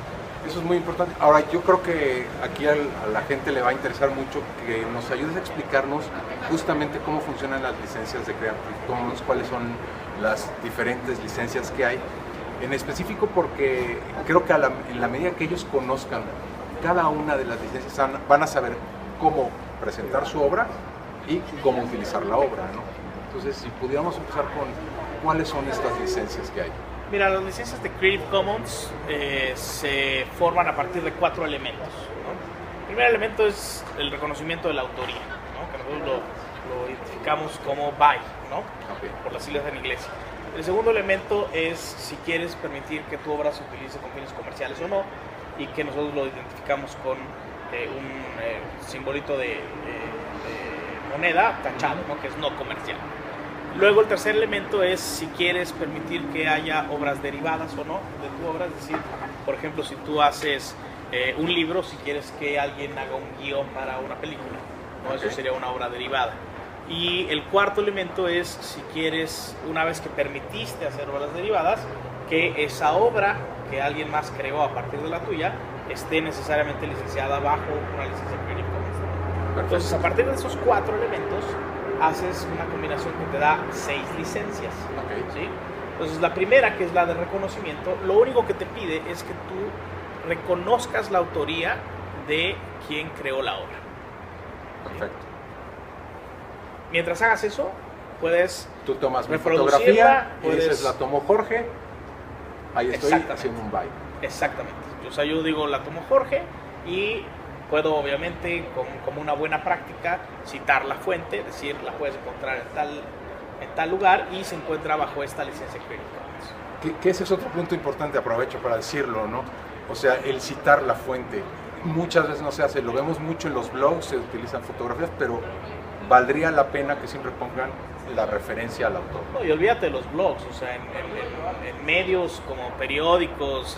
eso es muy importante. Ahora, yo creo que aquí a la gente le va a interesar mucho que nos ayudes a explicarnos justamente cómo funcionan las licencias de Creative Commons, cuáles son las diferentes licencias que hay, en específico porque creo que en la medida que ellos conozcan cada una de las licencias van a saber cómo presentar su obra y cómo utilizar la obra, ¿no? Entonces, si pudiéramos empezar con cuáles son estas licencias que hay. Mira, las licencias de Creative Commons se forman a partir de 4 elementos, ¿no? El primer elemento es el reconocimiento de la autoría, ¿no? Que nosotros lo identificamos como by, ¿no? Okay. Por las siglas en inglés. El segundo elemento es si quieres permitir que tu obra se utilice con fines comerciales o no, y que nosotros lo identificamos con un simbolito de moneda tachado, ¿no? Que es no comercial. Luego el tercer elemento es si quieres permitir que haya obras derivadas o no de tu obra, es decir, por ejemplo, si tú haces un libro, si quieres que alguien haga un guión para una película, ¿no? Eso sería una obra derivada. Y el cuarto elemento es si quieres, una vez que permitiste hacer obras derivadas, que esa obra que alguien más creó a partir de la tuya esté necesariamente licenciada bajo una licencia Creative Commons. Entonces, a partir de esos 4 elementos, haces una combinación que te da 6 licencias. Okay. ¿Sí? Entonces, la primera, que es la de reconocimiento, lo único que te pide es que tú reconozcas la autoría de quien creó la obra. Perfecto. Mientras hagas eso, puedes Tú tomas mi reproducirla, fotografía y puedes- dices, la tomó Jorge, ahí estoy Exactamente. haciendo un buy. Exactamente. O sea, yo digo, la tomó Jorge y puedo, obviamente, como una buena práctica, citar la fuente, decir, la puedes encontrar en tal lugar y se encuentra bajo esta licencia Creative Commons. Que ese es otro punto importante, aprovecho para decirlo, ¿no? O sea, el citar la fuente. Muchas veces no se hace, lo vemos mucho en los blogs, se utilizan fotografías, pero valdría la pena que siempre pongan la referencia al autor. No, y olvídate de los blogs, o sea, en medios como periódicos,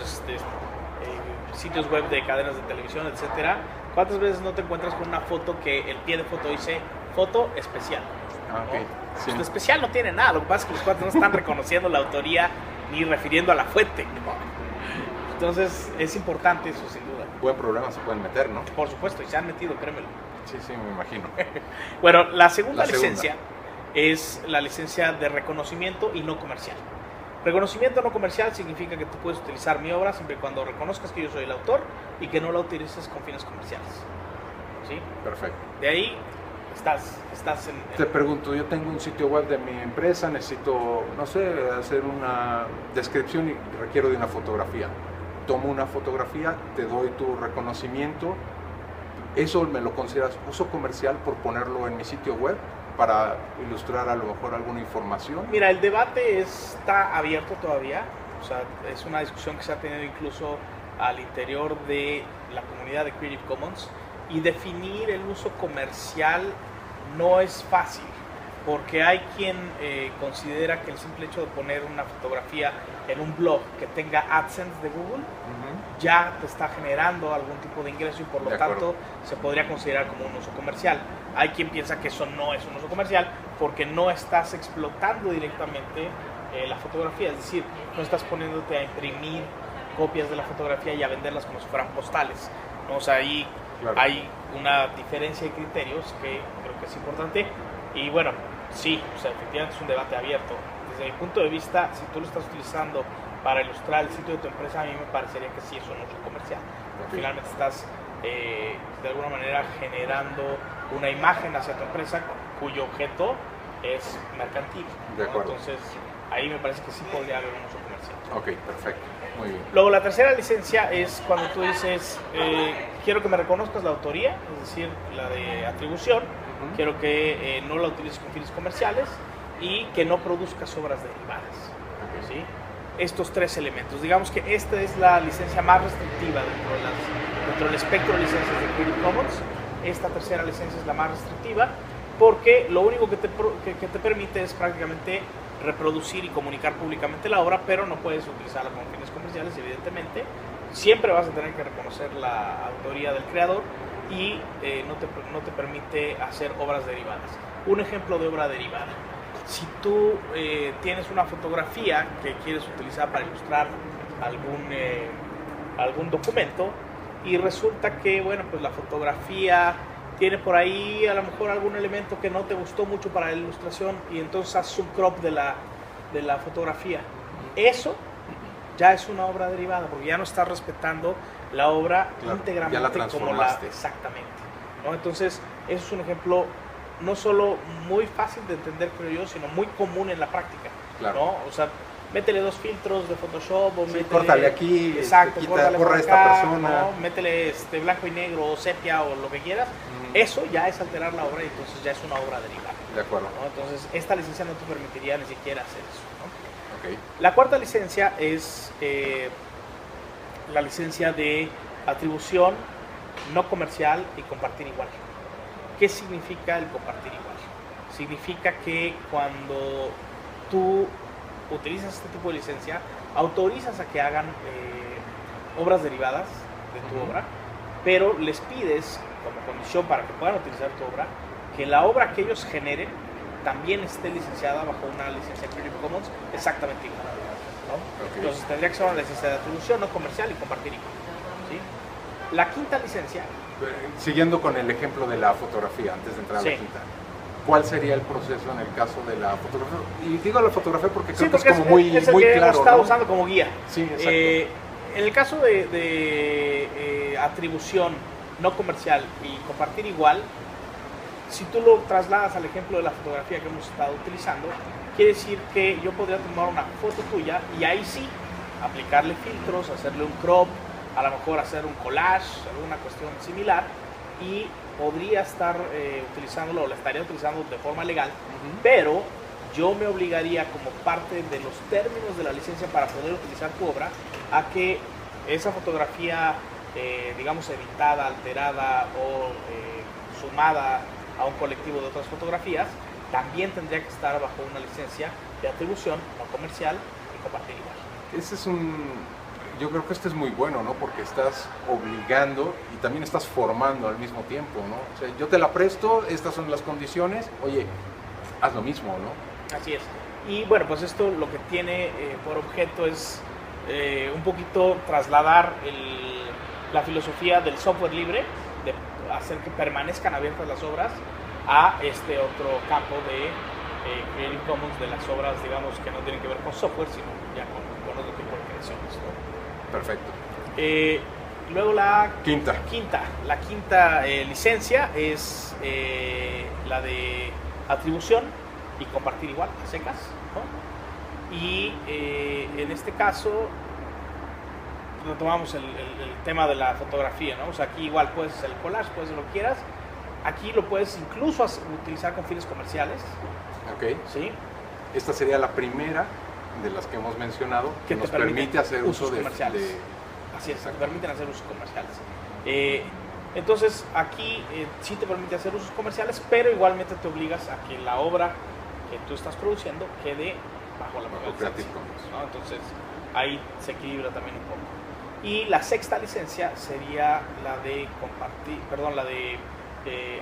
sitios web de cadenas de televisión, etcétera, ¿cuántas veces no te encuentras con una foto que el pie de foto dice foto especial? Ah, ok. ¿No? Sí. Pues de especial no tiene nada, lo que pasa es que los cuates no están reconociendo la autoría ni refiriendo a la fuente, ¿no? Entonces es importante eso, sin duda. Buen programa se pueden meter, ¿no? Por supuesto, y se han metido, créemelo. Sí, sí, me imagino. Bueno, la segunda La segunda. licencia es la licencia de reconocimiento y no comercial. Reconocimiento no comercial significa que tú puedes utilizar mi obra siempre y cuando reconozcas que yo soy el autor y que no la utilices con fines comerciales. ¿Sí? Perfecto. De ahí estás en... Te pregunto, yo tengo un sitio web de mi empresa, necesito, no sé, hacer una descripción y requiero de una fotografía. Tomo una fotografía, te doy tu reconocimiento. ¿Eso me lo consideras uso comercial por ponerlo en mi sitio web para ilustrar a lo mejor alguna información? Mira, el debate está abierto todavía. O sea, es una discusión que se ha tenido incluso al interior de la comunidad de Creative Commons. Y definir el uso comercial no es fácil, porque hay quien considera que el simple hecho de poner una fotografía en un blog que tenga AdSense de Google ya te está generando algún tipo de ingreso y por lo tanto se podría considerar como un uso comercial. Hay quien piensa que eso no es un uso comercial porque no estás explotando directamente la fotografía, es decir, no estás poniéndote a imprimir copias de la fotografía y a venderlas como si fueran postales, ¿no? O sea, ahí hay una diferencia de criterios que creo que es importante y bueno, sí, o sea, efectivamente es un debate abierto. Desde mi punto de vista, si tú lo estás utilizando para ilustrar el sitio de tu empresa, a mí me parecería que sí es un uso comercial. Finalmente estás de alguna manera generando una imagen hacia tu empresa cuyo objeto es mercantil, ¿no? De acuerdo. Entonces, ahí me parece que sí podría haber un uso comercial. Ok, perfecto. Muy bien. Luego, la tercera licencia es cuando tú dices, quiero que me reconozcas la autoría, es decir, la de atribución, quiero que no la utilices con fines comerciales y que no produzcas obras derivadas. ¿Sí? Estos tres elementos. Digamos que esta es la licencia más restrictiva dentro del espectro de licencias de Creative Commons. Esta tercera licencia es la más restrictiva porque lo único que te permite es prácticamente reproducir y comunicar públicamente la obra, pero no puedes utilizarla con fines comerciales, evidentemente. Siempre vas a tener que reconocer la autoría del creador y no te permite hacer obras derivadas. Un ejemplo de obra derivada. Si tú tienes una fotografía que quieres utilizar para ilustrar algún documento y resulta que, bueno, pues la fotografía tiene por ahí a lo mejor algún elemento que no te gustó mucho para la ilustración y entonces haces un crop de la fotografía. Eso ya es una obra derivada porque ya no estás respetando la obra íntegramente ya la como transformaste. exactamente, ¿no? Entonces, eso es un ejemplo no solo muy fácil de entender, creo yo, sino muy común en la práctica, ¿no? O sea, métele 2 filtros de Photoshop o métele... Córtale aquí, exacto, borra esta persona. ¿no? Métele blanco y negro o sepia o lo que quieras. Eso ya es alterar la obra y entonces ya es una obra derivada. De acuerdo. ¿No? Entonces, esta licencia no te permitiría ni siquiera hacer eso, ¿no? Okay. La cuarta licencia es la licencia de atribución no comercial y compartir igual. ¿Qué significa el compartir igual? Significa que cuando tú utilizas este tipo de licencia, autorizas a que hagan obras derivadas de tu obra, pero les pides como condición para que puedan utilizar tu obra, que la obra que ellos generen también esté licenciada bajo una licencia Creative Commons exactamente igual, ¿no? Okay. Entonces tendría que ser una licencia de atribución no comercial y compartir igual, ¿sí? La quinta licencia... Siguiendo con el ejemplo de la fotografía, antes de entrar a la quinta, ¿cuál sería el proceso en el caso de la fotografía? Y digo la fotografía porque creo que es como muy que claro, hemos estado ¿no? usando como guía. Sí, exacto. En el caso de atribución no comercial y compartir igual, si tú lo trasladas al ejemplo de la fotografía que hemos estado utilizando, quiere decir que yo podría tomar una foto tuya y ahí sí aplicarle filtros, hacerle un crop, a lo mejor hacer un collage, alguna cuestión similar, y podría estar utilizándolo, o la estaría utilizando de forma legal, pero yo me obligaría como parte de los términos de la licencia para poder utilizar tu obra a que esa fotografía, digamos, editada, alterada o sumada a un colectivo de otras fotografías, también tendría que estar bajo una licencia de atribución no comercial y compartir igual. Ese es un yo creo que esto es muy bueno, ¿no? Porque estás obligando y también estás formando al mismo tiempo, ¿no? O sea, yo te la presto, estas son las condiciones, oye, haz lo mismo, ¿no? Así es. Y bueno, pues esto lo que tiene por objeto es un poquito trasladar la filosofía del software libre, de hacer que permanezcan abiertas las obras, a este otro campo de Creative Commons, de las obras, digamos, que no tienen que ver con software, sino ya con otro tipo de creaciones, ¿no? Perfecto. Luego la Quinta licencia es la de atribución y compartir igual, a secas, ¿no? Y en este caso retomamos el tema de la fotografía, ¿no? O sea, aquí igual puedes hacer el collage, puedes hacer lo que quieras. Aquí lo puedes incluso utilizar con fines comerciales. Ok. ¿Sí? Esta sería la primera de las que hemos mencionado que nos permite hacer uso de comerciales. Así es, te permiten hacer usos comerciales. Entonces, aquí sí te permite hacer usos comerciales, pero igualmente te obligas a que la obra que tú estás produciendo quede bajo la propia Creative licencia, Commons, ¿no? Entonces, ahí se equilibra también un poco. Y la sexta licencia sería la de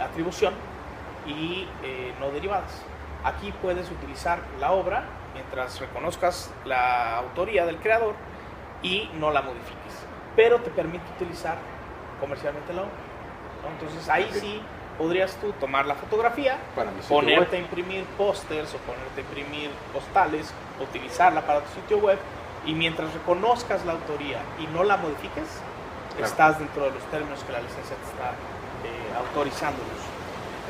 atribución y no derivadas. Aquí puedes utilizar la obra mientras reconozcas la autoría del creador y no la modifiques, pero te permite utilizar comercialmente la obra, ¿no? Entonces ahí sí podrías tú tomar la fotografía, ponerte a imprimir pósters o ponerte a imprimir postales, utilizarla para tu sitio web, y mientras reconozcas la autoría y no la modifiques, estás dentro de los términos que la licencia te está autorizando el uso.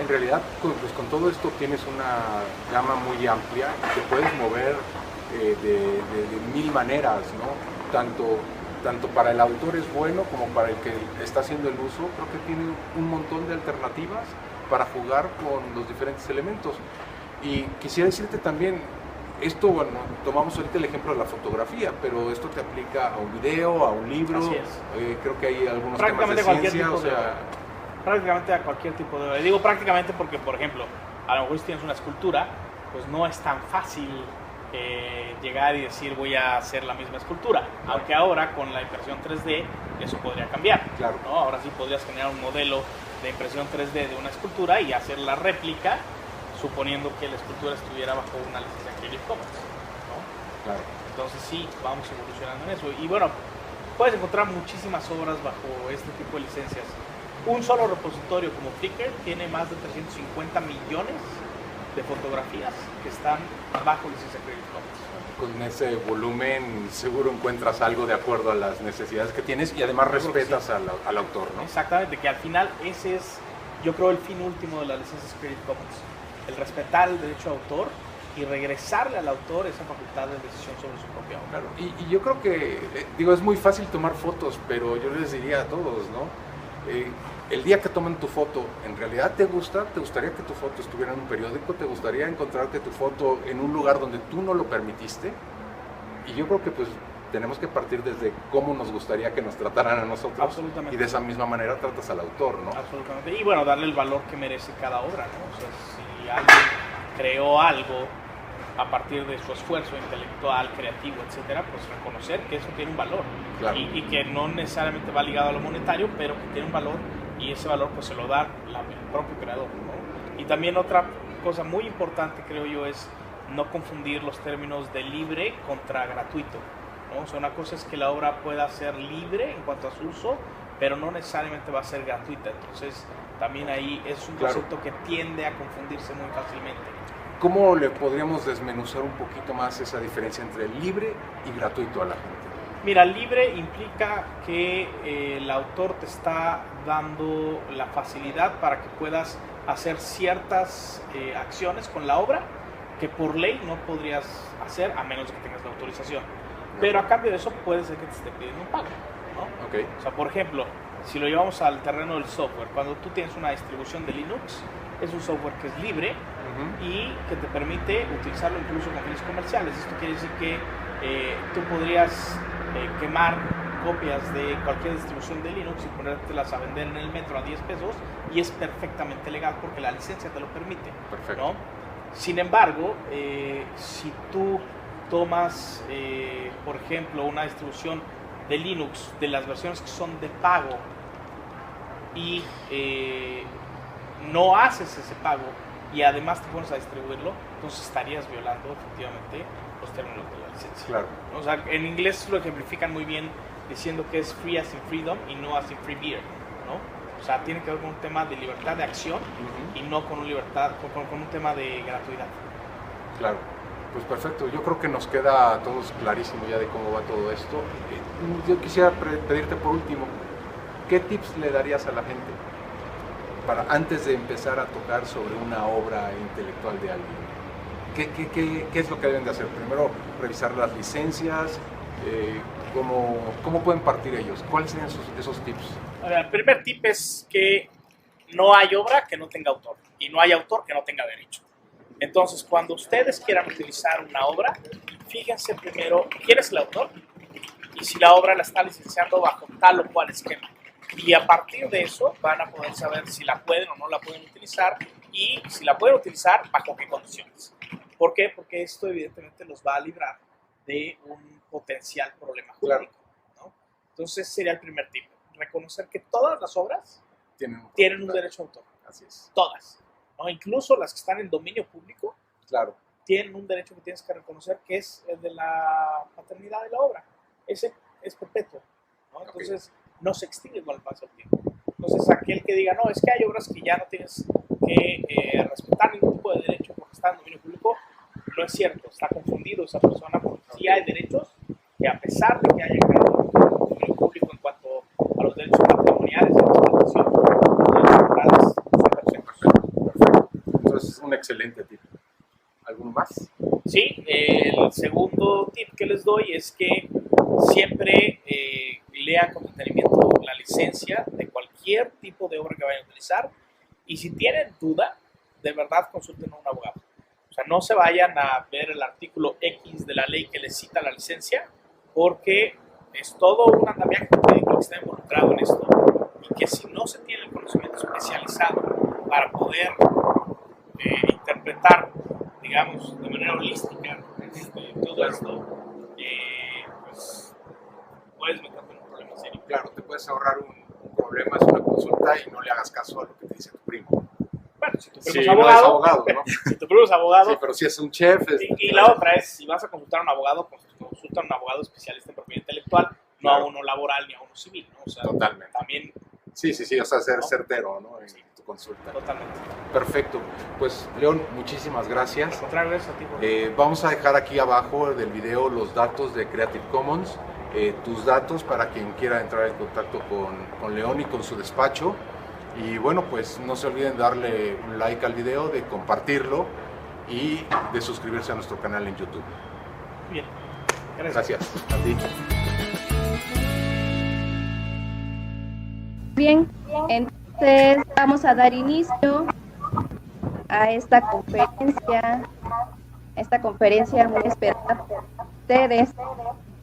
En realidad, pues con todo esto tienes una gama muy amplia y te puedes mover de mil maneras, ¿no? Tanto para el autor es bueno como para el que está haciendo el uso. Creo que tiene un montón de alternativas para jugar con los diferentes elementos. Y quisiera decirte también, esto, bueno, tomamos ahorita el ejemplo de la fotografía, pero esto te aplica a un video, a un libro. Así es. Creo que hay algunos prácticamente temas de ciencia, prácticamente a cualquier tipo de obra. Digo prácticamente porque, por ejemplo, a lo mejor si tienes una escultura, pues no es tan fácil llegar y decir voy a hacer la misma escultura, aunque ahora con la impresión 3D eso podría cambiar, claro, ¿no? Ahora sí podrías generar un modelo de impresión 3D de una escultura y hacer la réplica suponiendo que la escultura estuviera bajo una licencia Creative Commons, ¿no? Claro. Entonces sí, vamos evolucionando en eso. Y bueno, puedes encontrar muchísimas obras bajo este tipo de licencias. Un solo repositorio como Flickr tiene más de 350 millones de fotografías que están bajo licencia Creative Commons. Con ese volumen seguro encuentras algo de acuerdo a las necesidades que tienes y además respetas al autor, ¿no? Exactamente, que al final ese es, yo creo, el fin último de las licencias Creative Commons. El respetar el derecho de autor y regresarle al autor esa facultad de decisión sobre su propia obra. Claro, y yo creo que, digo, es muy fácil tomar fotos, pero yo les diría a todos, ¿no? El día que tomen tu foto, ¿en realidad te gustaría que tu foto estuviera en un periódico? ¿Te gustaría encontrarte tu foto en un lugar donde tú no lo permitiste? Y yo creo que pues tenemos que partir desde cómo nos gustaría que nos trataran a nosotros. Absolutamente. Y de esa misma manera tratas al autor, ¿no? Absolutamente. Y bueno, darle el valor que merece cada obra, ¿no? O sea, si alguien creó algo a partir de su esfuerzo intelectual, creativo, etcétera, pues reconocer que eso tiene un valor. Claro. Y que no necesariamente va ligado a lo monetario, pero que tiene un valor, y ese valor pues se lo da el propio creador, ¿no? Y también otra cosa muy importante, creo yo, es no confundir los términos de libre contra gratuito, ¿no? O sea, una cosa es que la obra pueda ser libre en cuanto a su uso, pero no necesariamente va a ser gratuita. Entonces también ahí es un concepto que tiende a confundirse muy fácilmente. ¿Cómo le podríamos desmenuzar un poquito más esa diferencia entre libre y gratuito a la gente? Mira, libre implica que el autor te está dando la facilidad para que puedas hacer ciertas acciones con la obra que por ley no podrías hacer a menos que tengas la autorización. Pero a cambio de eso puede ser que te esté pidiendo un pago, ¿no? Okay. O sea, por ejemplo, si lo llevamos al terreno del software, cuando tú tienes una distribución de Linux, es un software que es libre y que te permite utilizarlo incluso con fines comerciales. Esto quiere decir que tú podrías quemar copias de cualquier distribución de Linux y ponértelas a vender en el metro a 10 pesos y es perfectamente legal porque la licencia te lo permite. Perfecto. ¿No? Sin embargo, si tú tomas, por ejemplo, una distribución de Linux, de las versiones que son de pago, y no haces ese pago y además te pones a distribuirlo, entonces estarías violando efectivamente los términos de la licencia. Claro. O sea, en inglés lo ejemplifican muy bien diciendo que es free as in freedom y no as in free beer, ¿no? O sea, tiene que ver con un tema de libertad de acción y no con un tema de gratuidad. Claro. Pues perfecto, yo creo que nos queda a todos clarísimo ya de cómo va todo esto. Yo quisiera pedirte por último, ¿qué tips le darías a la gente para antes de empezar a tocar sobre una obra intelectual de alguien? ¿Qué es lo que deben de hacer? Primero, revisar las licencias, ¿cómo pueden partir ellos? ¿Cuáles serían esos tips? El primer tip es que no hay obra que no tenga autor y no hay autor que no tenga derecho. Entonces, cuando ustedes quieran utilizar una obra, fíjense primero quién es el autor y si la obra la está licenciando bajo tal o cual esquema. Y a partir de eso van a poder saber si la pueden o no la pueden utilizar y si la pueden utilizar, bajo qué condiciones. ¿Por qué? Porque esto evidentemente los va a librar de un potencial problema jurídico, ¿no? Entonces sería el primer tip. Reconocer que todas las obras tienen un derecho de autor. Así es. Todas, ¿no? Incluso las que están en dominio público, claro, tienen un derecho que tienes que reconocer, que es el de la paternidad de la obra. Ese es perpetuo, ¿no? Entonces no se extingue con el paso del tiempo. Entonces aquel que diga, no, es que hay obras que ya no tienes que respetar ningún tipo de derecho porque están en dominio público, no es cierto, está confundido esa persona, porque sí hay derechos que, a pesar de que haya quedado dominio público en cuanto a los derechos patrimoniales de la explotación, perfecto. Entonces es un excelente tip. ¿Alguno más? Sí, el segundo tip que les doy es que siempre lean con detenimiento la licencia de cualquier tipo de obra que vayan a utilizar, y si tienen duda, de verdad consulten a un abogado. O sea, no se vayan a ver el artículo X de la ley que les cita la licencia, porque es todo un andamiaje jurídico que está involucrado en esto, y que si no se tiene el conocimiento especializado para poder interpretar, digamos, de manera holística todo esto, pues puedes meterte en un problema serio. Claro, te puedes ahorrar un problema, es una consulta y no le hagas caso a lo que te dice tu primo. Bueno, si tu primo Sí, es abogado, no es abogado, ¿no? si tu primo es abogado, Sí, pero si es un chef... y la otra es, si vas a consultar a un abogado, pues consulta a un abogado especialista en propiedad intelectual, no claro, a uno laboral ni a uno civil, ¿no? O sea, totalmente. También... Sí, o sea, ser ¿no? certero, ¿no? En Sí, tu consulta. totalmente. Perfecto. Pues, León, muchísimas gracias. Al contrario, gracias a ti. Por... Vamos a dejar aquí abajo del video los datos de Creative Commons, tus datos para quien quiera entrar en contacto con León y con su despacho. Y bueno, pues no se olviden darle un like al video, de compartirlo y de suscribirse a nuestro canal en YouTube. Bien, gracias. Gracias a ti. Bien, entonces vamos a dar inicio a esta conferencia muy esperada por ustedes.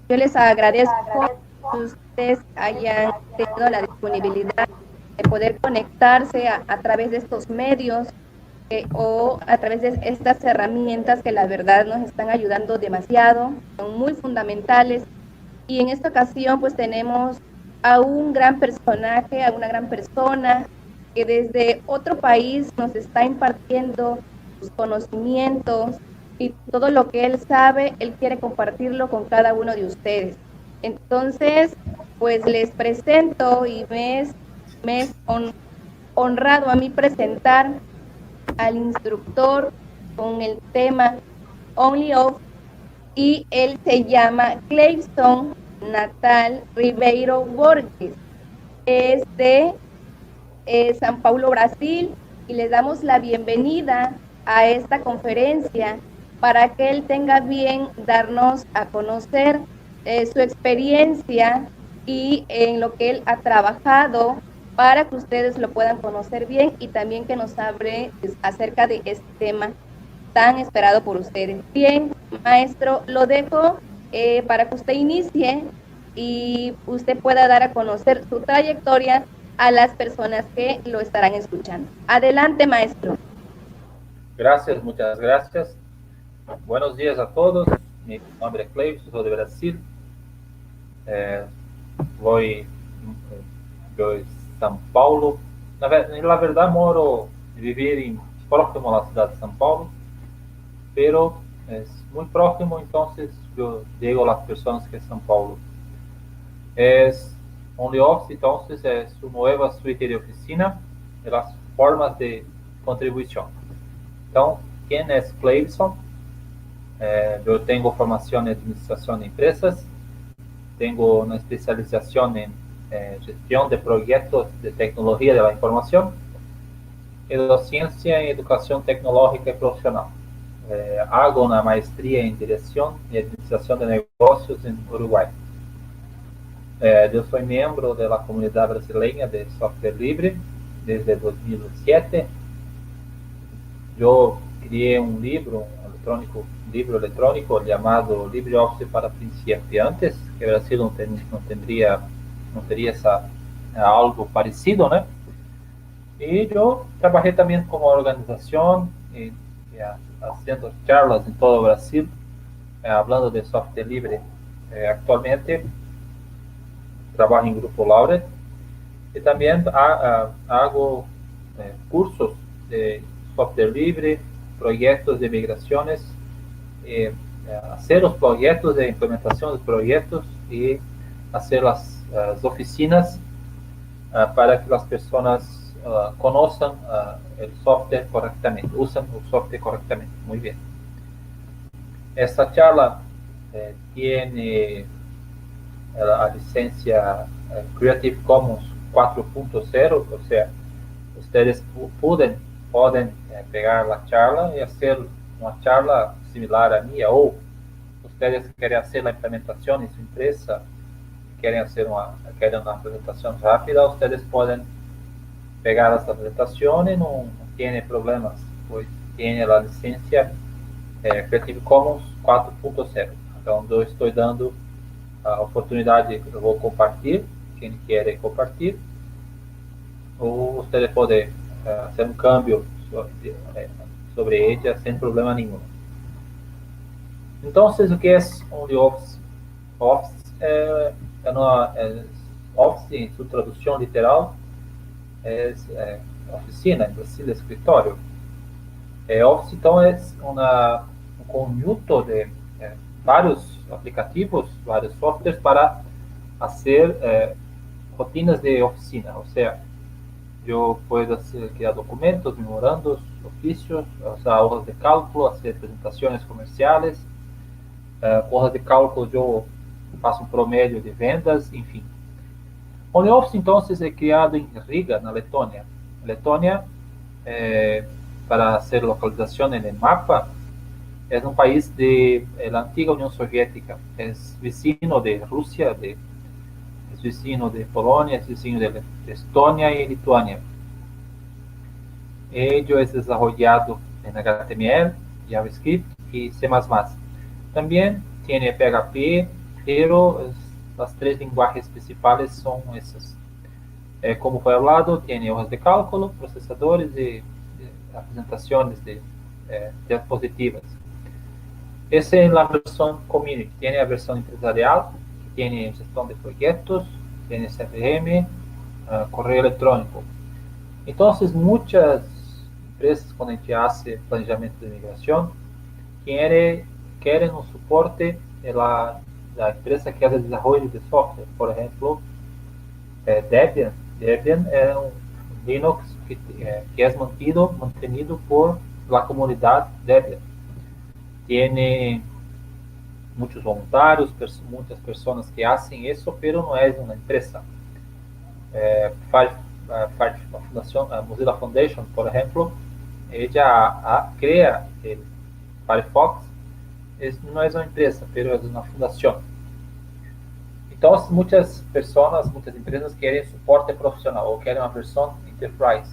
Yo les agradezco que ustedes hayan tenido la disponibilidad de poder conectarse a través de estos medios o a través de estas herramientas que la verdad nos están ayudando demasiado, son muy fundamentales. Y en esta ocasión pues tenemos a un gran personaje, a una gran persona que desde otro país nos está impartiendo sus conocimientos y todo lo que él sabe, él quiere compartirlo con cada uno de ustedes. Entonces, pues les presento y me es honrado a mí presentar al instructor con el tema Only Of, y él se llama Cleibson Natal Ribeiro Borges, es de San Paulo, Brasil, y le damos la bienvenida a esta conferencia para que él tenga bien darnos a conocer su experiencia y en lo que él ha trabajado, para que ustedes lo puedan conocer bien y también que nos hable acerca de este tema tan esperado por ustedes. Bien, maestro, lo dejo para que usted inicie y usted pueda dar a conocer su trayectoria a las personas que lo estarán escuchando. Adelante, maestro. Gracias, muchas gracias. Buenos días a todos. Mi nombre es Cleibson, soy de Brasil. voy de São Paulo. Na verdade, vivir próximo a la ciudad de São Paulo, pero es muy próximo, entonces yo digo a las personas que es São Paulo. Es OnlyOffice, entonces es su nueva suite de oficina de las formas de contribución. Entonces, ¿quién es Cleibson? Yo tengo formación en administración de empresas, tengo una especialización en gestión de proyectos de tecnología de la información y docencia en educación tecnológica y profesional. Hago una maestría en dirección y administración de negocios en Uruguay. Yo soy miembro de la comunidad brasileña de software libre desde 2007. Yo creé un libro electrónico llamado LibreOffice para principiantes, que Brasil no tendría algo parecido, ¿no? Y yo trabajé también como organización y haciendo charlas en todo Brasil, hablando de software libre. Actualmente trabajo en Grupo Lauret y también hago cursos de software libre, proyectos de migraciones, hacer los proyectos de implementación de proyectos y hacer las oficinas para que las personas conozcan el software correctamente, usan el software correctamente. Muy bien. Esta charla tiene la licencia Creative Commons 4.0, o sea, ustedes pueden pegar la charla y hacer una charla similar a mía, o ustedes quieren hacer la implementación en su empresa, quieren una presentación rápida, ustedes pueden pegar esta presentación y no tiene problemas, pues tiene la licencia Creative Commons 4.0. Entonces yo estoy dando a oportunidad de que eu vou compartilhar, quem quer compartilhar, ou você pode fazer um câmbio sobre ella sem problema nenhum. Então, o que é OnlyOffice? Office Office, em sua tradução literal, é oficina, em Brasil, escritório. Office, então, é um conjunto de vários aplicativos, vários softwares para fazer rotinas de oficina. Ou seja, eu posso criar documentos, memorandos, ofícios, usar hojas de cálculo, fazer apresentações comerciais. Hojas de cálculo eu faço um promédio de vendas, enfim. OnlyOffice, então, é criado em Riga, na Letônia. Letônia, para hacer localización en el mapa, es un país de la antigua Unión Soviética, es vecino de Rusia, es vecino de Polonia, es vecino de Estonia y Lituania. Ello es desarrollado en HTML, JavaScript y C++. También tiene PHP, pero las tres lenguajes principales son esas. Como fue hablado, tiene hojas de cálculo, procesadores de apresentaciones de diapositivas. Esa es la versión community. Tiene la versión empresarial, que tiene gestión de proyectos, tiene CRM, correo electrónico. Entonces, muchas empresas, cuando a gente hace planejamiento de migración, quieren un soporte de la empresa que hace desarrollo de software. Por ejemplo, Debian. Debian es un Linux que es mantenido por la comunidad Debian. Tiene muchos voluntarios, muchas personas que hacen eso, pero no es una empresa. Mozilla Foundation, por ejemplo, ella crea el Firefox, no es una empresa, pero es una fundación. Entonces, muchas personas, muchas empresas quieren soporte profesional o quieren una versión enterprise.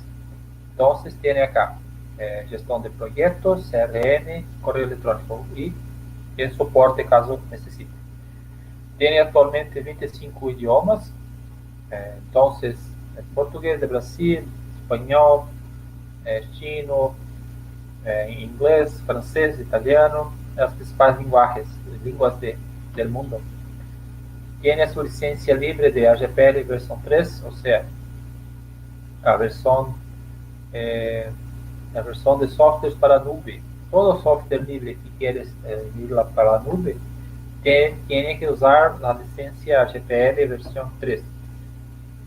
Entonces, tiene acá gestión de proyectos, CRM, correo electrónico y el soporte caso necesite. Tiene actualmente 25 idiomas, entonces, portugués de Brasil, español, chino, inglés, francés, italiano, las principales lenguas del mundo. tiene su licencia libre de AGPL versión 3, o sea, la versión de softwares para nube. Todo software libre que quieres ir para la nube tiene que usar la licencia AGPL versión 3.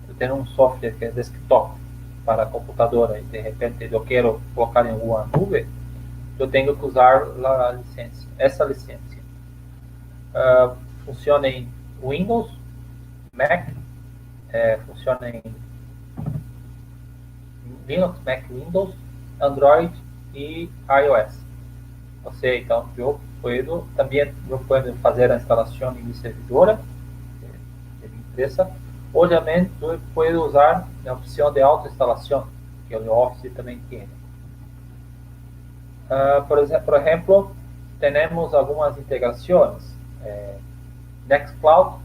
Eu tenho um software que é desktop para computadora e de repente eu quero colocar em uma nuvem, eu tenho que usar a licença, essa licença. Funciona em Windows, Mac, funciona em Linux, Mac, Windows, Android e iOS. Ou seja, então eu posso fazer a instalação em minha servidora de minha empresa, ou também eu posso usar a opção de autoinstalação, que o Office também tem. Por exemplo, temos algumas integrações. Nextcloud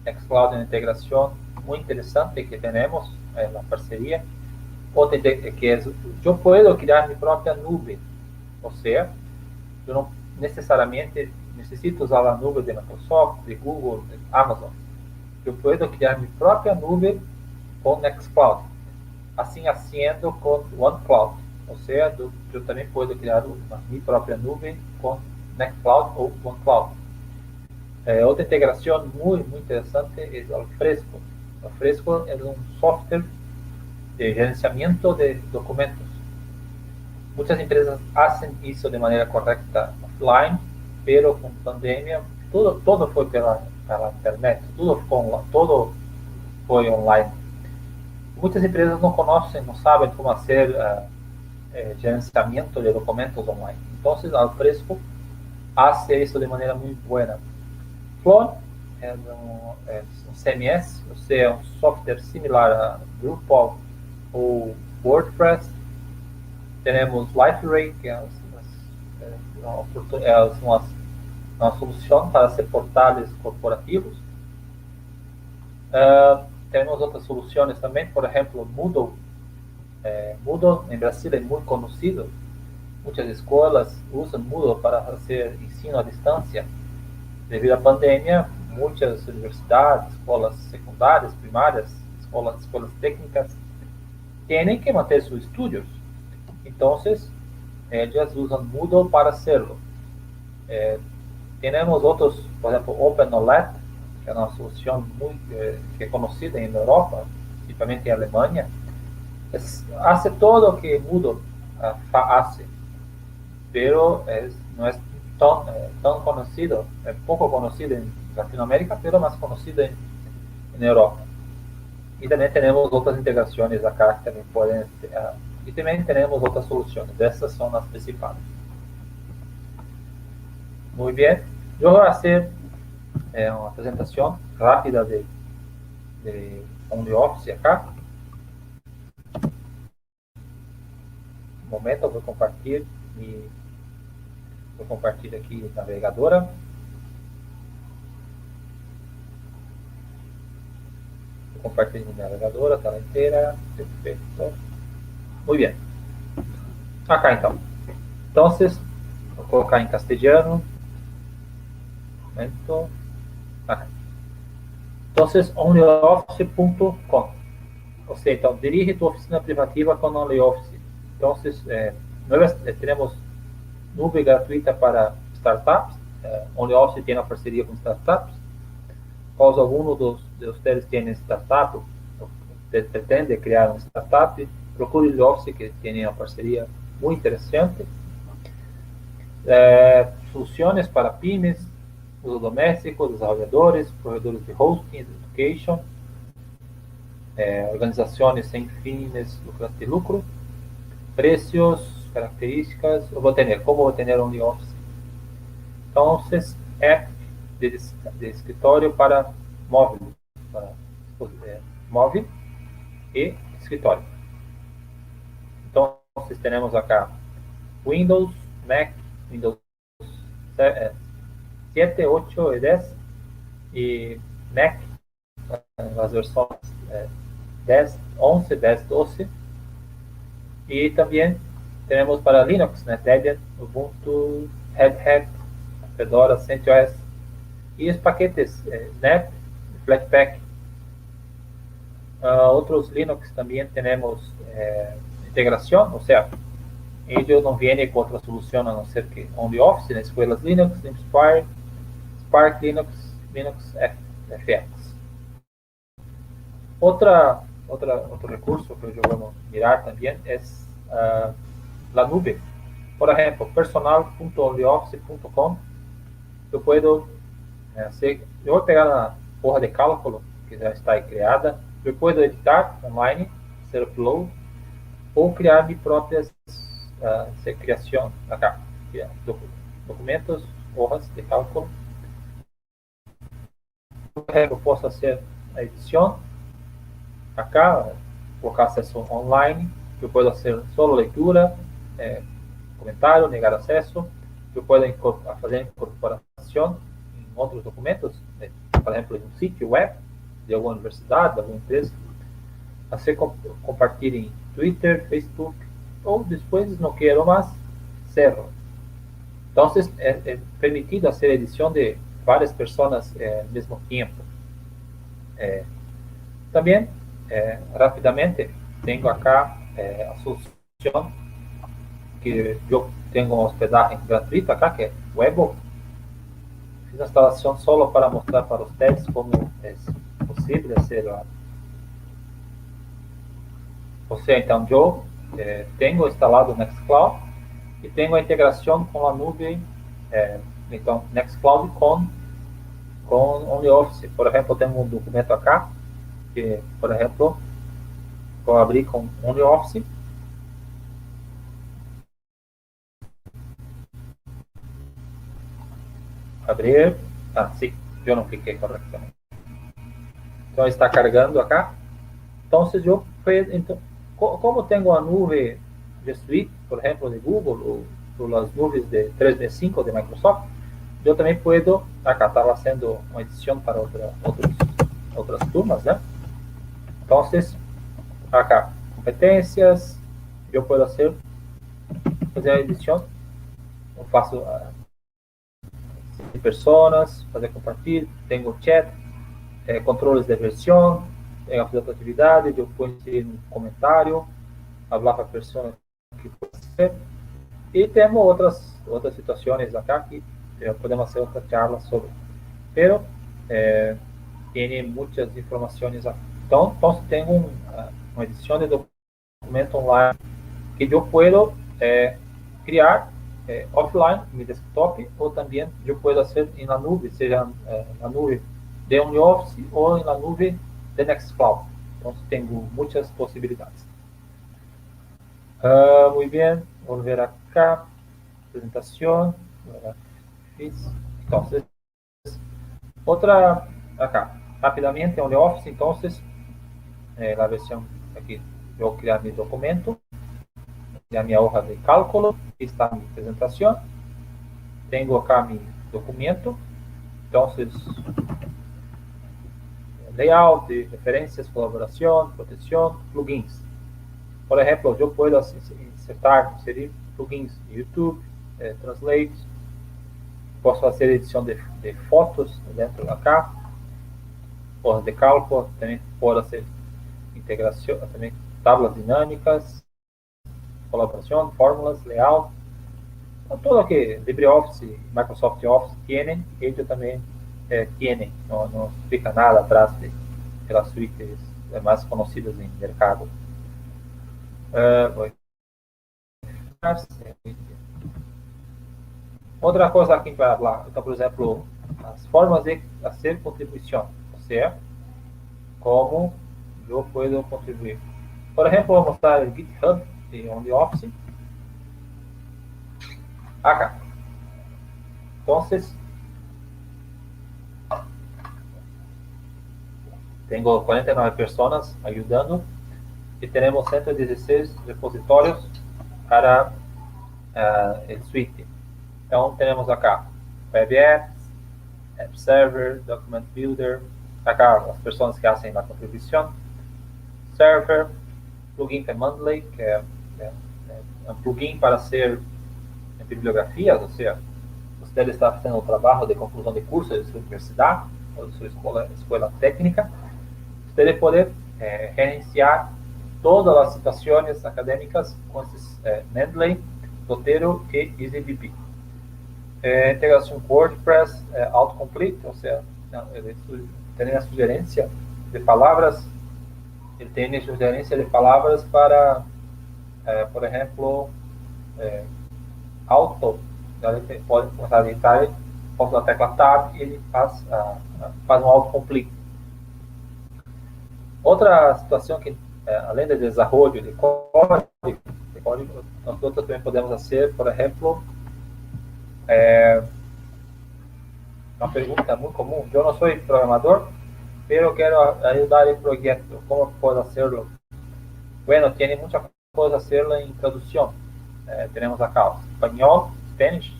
é uma integração muito interessante que temos na parceria. Outra que é, eu posso criar minha própria nuvem, ou seja, eu não necessariamente necessito usar a nuvem de Microsoft, de Google, de Amazon. Eu posso criar minha própria nuvem com Nextcloud, assim sendo com OneCloud, ou seja, eu também posso criar minha própria nuvem com Nextcloud ou OneCloud. Outra integração muito interessante é o Fresco. O Fresco é um software de gerenciamento de documentos. Muitas empresas fazem isso de maneira correta offline, pero com pandemia todo foi pela internet, todo foi online. Muitas empresas não conhecem, não sabem como fazer gerenciamento de documentos online. Então, o Fresco faz isso de maneira muito boa. Clone é um CMS, ou seja, um software similar a Drupal ou WordPress. Temos LifeRay, que é uma solução para ser portais corporativos. Temos outras soluções também, por exemplo, Moodle. Moodle, em Brasil, é muito conhecido. Muitas escolas usam Moodle para fazer ensino à distância. Devido à pandemia, muitas universidades, escolas secundárias, primárias, escolas técnicas, têm que manter seus estudos. Então, elas usam Moodle para hacerlo. Temos outros, por exemplo, OpenOLED, que é uma solução muito que é conhecida na Europa, principalmente em Alemanha. Faz todo o que Moodle faz, mas não é tão conhecido, é pouco conhecido em Latinoamérica, mas mais conhecido em Europa. E também temos outras integrações acá que também podem e também temos outras soluções. Essas são as principais. Muito bem. Eu vou fazer uma apresentação rápida de OnlyOffice acá. Um momento, eu vou compartilhar aqui a navegadora. Vou compartilhar minha navegadora, tela inteira. Perfeito. Muito bem. Acá então. Então, vou colocar em castelhano. Momento. Acá. Então, onlyoffice.com. Ou seja, então, dirige tua oficina privativa com OnlyOffice. Então, nós temos nuvem gratuita para startups. OnlyOffice tem uma parceria com startups. Caso algum de vocês tenha startup, pretende criar uma startup, procure o Office, que tem uma parceria muito interessante. Soluções para pymes, uso doméstico, desenvolvedores, provedores de hosting, education, organizações sem fins de lucro, preços, características. Eu vou ter OnlyOffice. Então, app de escritório para móvel, móvel e escritório. Então, nós temos acá Windows, Mac, Windows 7, 8 e 10 e Mac, as versões 10, 11, 10, 12 e também temos para Linux, Debian, Ubuntu, Red Hat, Fedora, CentOS e os paquetes NET Flatpak. Otros Linux también tenemos integración, o sea, ellos no vienen con otra solución a no ser que OnlyOffice, en escuelas Linux, Spire, Spark Linux, Linux FX. Otro recurso que yo voy a mirar también es la nube. Por ejemplo, personal.onlyoffice.com. Yo puedo hacer, yo voy a pegar la hoja de cálculo que ya está ahí creada. Yo puedo editar online, hacer upload, ou criar minhas próprias criação acá, documentos, hojas de cálculo. Eu posso fazer a edição acá, colocar acesso online. Eu posso fazer só leitura, comentário, negar acesso. Eu posso fazer incorporação em outros documentos, por exemplo, em um sítio web de alguma universidade, de alguma empresa. Hacer compartir em Twitter, Facebook, ou depois não quero mais, cerro. Então, é permitido fazer edição de várias pessoas ao mesmo tempo. Também, rapidamente, tenho acá a solução que eu tenho uma hospedagem gratuita acá, que é Webo. Fiz a instalação só para mostrar para vocês como é possível fazer a. Ou seja, então, eu tenho instalado o Nextcloud e tenho a integração com a nuvem, então, Nextcloud com OnlyOffice. Por exemplo, eu tenho um documento aqui, que, por exemplo, vou abrir com OnlyOffice. Abrir. Sim, eu não cliquei corretamente. Então, está carregando aqui. Então, se eu como tenho a nuvem de Suite, por exemplo, de Google, ou as nuvens de 365 de Microsoft, eu também posso, acá estava fazendo uma edição para outras turmas, né? Então, acá, competências, eu posso fazer a edição, eu faço de pessoas, fazer compartilhar, tenho chat, controles de versão, tenho a fazer atividade, eu ponho um comentário, falar para a pessoa que pode ser. E temos outras situações aqui que podemos fazer outra charla sobre. Pero tem muitas informações aqui. Então tenho uma edição de documento online que eu posso criar offline no desktop, ou também eu posso fazer na nuvem, seja na nuvem de OnlyOffice ou na nuvem de Nextcloud. Então, tenho muitas possibilidades. Muito bem, vamos ver acá. Apresentação. Então, outra acá. Rapidamente, OnlyOffice. Então, a versão aqui, eu vou criar meu documento. A minha hoja de cálculo. Está a minha apresentação. Tenho acá meu documento. Então, layout, referências, colaboração, proteção, plugins. Por exemplo, eu posso inserir plugins de YouTube, Translate, posso fazer edição de fotos dentro da cá, hojas de cálculo, também pode fazer integração, também tablas dinâmicas, colaboração, fórmulas, layout, então, tudo que LibreOffice, Microsoft Office têm, eles também tienen, não fica nada atrás das suítes mais conhecidas no mercado. Outra coisa aqui para falar, então, por exemplo, as formas de fazer contribuição, ou seja, como eu posso contribuir. Por exemplo, vou mostrar o GitHub de OnlyOffice. Acá. Então, tenho 49 pessoas ajudando e temos 116 repositórios para o suite. Então, temos acá Web Apps, App Server, Document Builder, acá as pessoas que fazem a contribuição, Server, Plugin Monthly, que é um plugin para ser bibliografias, ou seja, você está fazendo o trabalho de conclusão de curso de sua universidade, o de su escuela técnica, usted puede gerenciar todas las situaciones académicas con Mendeley, Zotero y EasyDB. Integración WordPress, autocomplete, o sea, tiene la sugerencia de palabras, ele tem sugerência de palavras para, por exemplo, auto, ele pode começar a digitar, posso a tecla Tab e ele faz um autocomplete. Outra situação que, além do desenvolvimento de código, nós também podemos fazer, por exemplo, uma pergunta muito comum. Eu não sou programador, pero quiero ayudar el proyecto. ¿Cómo puedo hacerlo? Bueno, tiene muchas cosas hacerlo en traducción. Tenemos acá español, Spanish,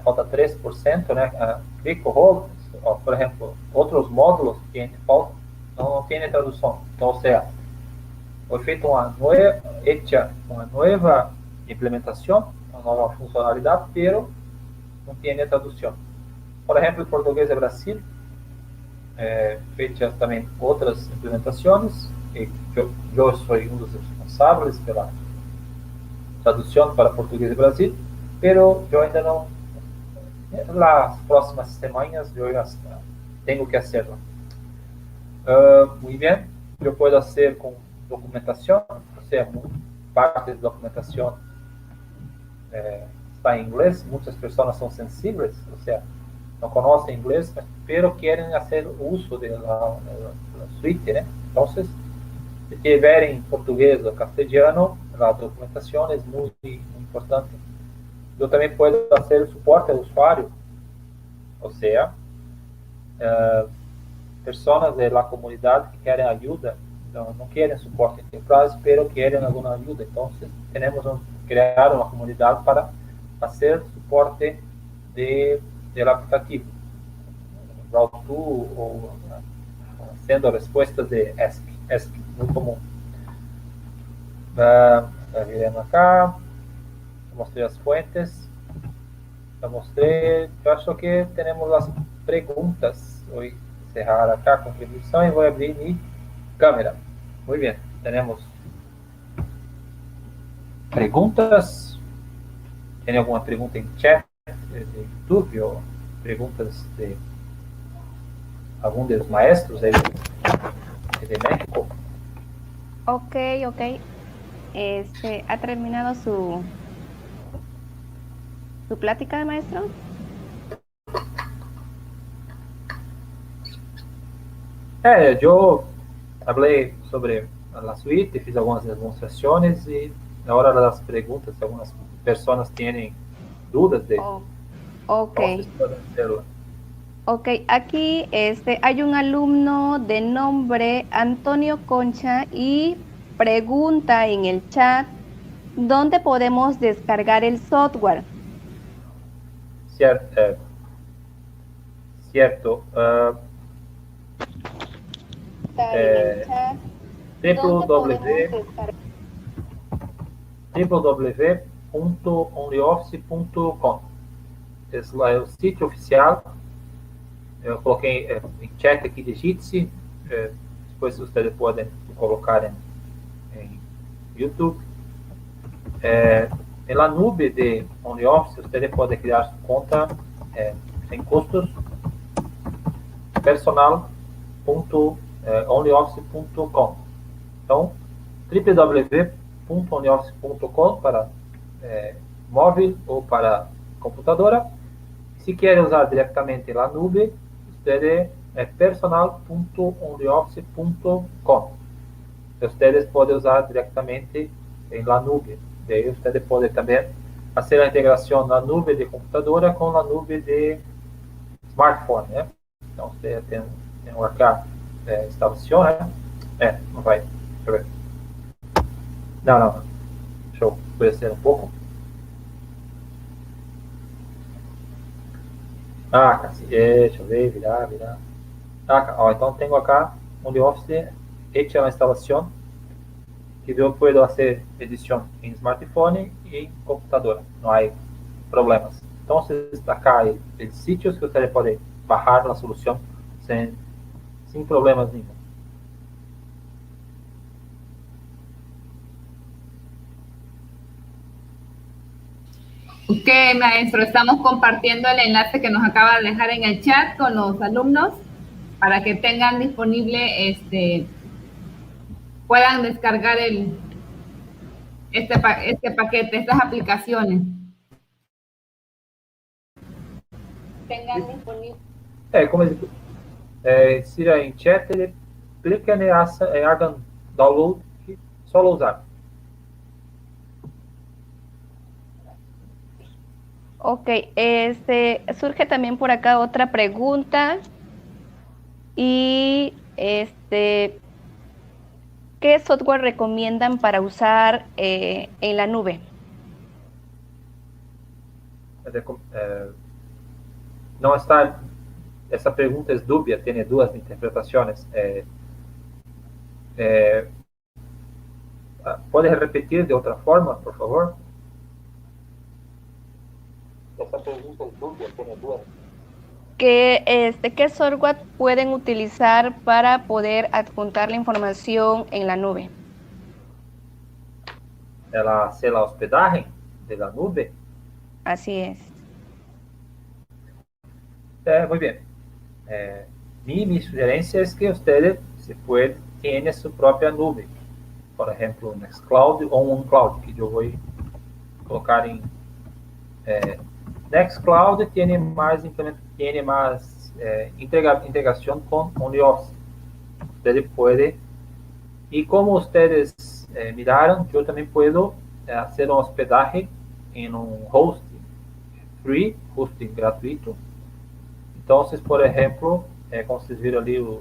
falta 3%, né? Click hold, por ejemplo, otros módulos que no tiene traducción. Então, o sea, foi feita uma nueva implementación, uma nova funcionalidade, pero não tiene tradução. Por exemplo, em português de Brasil, feitas também outras implementações, e eu sou um dos responsáveis pela tradução para português do Brasil, pero eu ainda não, nas próximas semanas, eu já tenho que hacerlo. Muito bem, eu posso fazer com documentação, ou seja, parte da documentação está em inglês, muitas pessoas são sensíveis, ou seja, não conhecem inglês, pero querem fazer uso da suite, né? Então, se tiverem em português ou castelhano, a documentação é muito importante. Eu também posso fazer suporte ao usuário, ou seja, pessoas da comunidade que querem ajuda, não querem suporte enterprise, pero querem alguma ajuda. Então, temos criar uma comunidade para fazer suporte do aplicativo, Route 2 ou sendo respostas de ESC, muito comum. Viremos acá, mostrei as fontes, eu acho que temos as perguntas. Vou encerrar acá a contribuição e vou abrir minha câmera. Muito bem, temos perguntas. Tem alguma pergunta em chat de YouTube ou perguntas de algum dos maestros de México? Ok. ¿Ha terminado su plática, maestro? Eu falei sobre a suite, fiz algumas demonstrações e na hora das perguntas, algumas pessoas têm dúvidas de Ok, aquí hay un alumno de nombre Antonio Concha y pregunta en el chat, ¿dónde podemos descargar el software? Cierto. Está en el chat. www.onlyoffice.com é o sítio oficial. Eu coloquei em chat aqui, digite-se. Depois vocês podem colocar em YouTube. Na nube de OnlyOffice, você pode criar sua conta sem custos. personal.onlyoffice.com. Então, www.onlyoffice.com para móvel ou para computadora. Se quer usar diretamente a nube, você personal.onlyoffice.com. Vocês podem usar diretamente em la nube. Daí você pode também fazer a integração na nube de computadora com a nube de smartphone, né? Então você tem acá instalação, né? Não vai. Deixa eu ver. Não. Deixa eu conhecer um pouco. Deixa eu ver, virar. Então tenho acá OnlyOffice hecha a instalação que eu posso fazer edição em smartphone e em computadora, não há problemas. Então, está acá os sítios que você pode bajar la solución sin problemas ninguno. Ok, maestro, estamos compartiendo el enlace que nos acaba de dejar en el chat con los alumnos para que tengan disponible, puedan descargar este paquete, estas aplicaciones. Tengan disponible. Como se em chat, ele clica e hagan download, solo usar. Ok, surge también por acá otra pregunta y ¿qué software recomiendan para usar en la nube? Não está, essa pergunta é dúbia, tem duas interpretações. Pode repetir de outra forma, por favor? Essa pergunta é dúbia, tem duas. ¿Qué software pueden utilizar para poder adjuntar la información en la nube? Ela hace la hospedaje de la nube. Así es. Muy bien. Mi sugerencia es que usted tiene su propia nube. Por ejemplo, Nextcloud o OneCloud, que yo voy a colocar en... Nextcloud tiene más integración con OnlyOffice. Usted puede... Y como ustedes miraron, yo también puedo hacer un hospedaje en un hosting free, hosting gratuito. Entonces, por ejemplo, como vocês viram ali, vou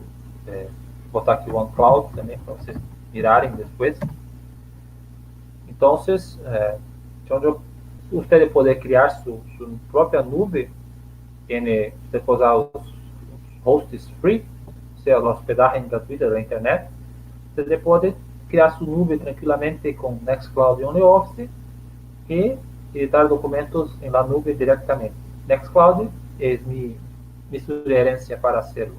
botar aqui o OneCloud também para vocês mirarem depois. Então, onde você pode criar sua própria nube, você pode usar os hosts free, ou seja, a hospedagem gratuita da internet. Você pode criar sua nube tranquilamente com Nextcloud e OnlyOffice e editar documentos em la nube diretamente. Nextcloud é mi sugerencia para hacerlo.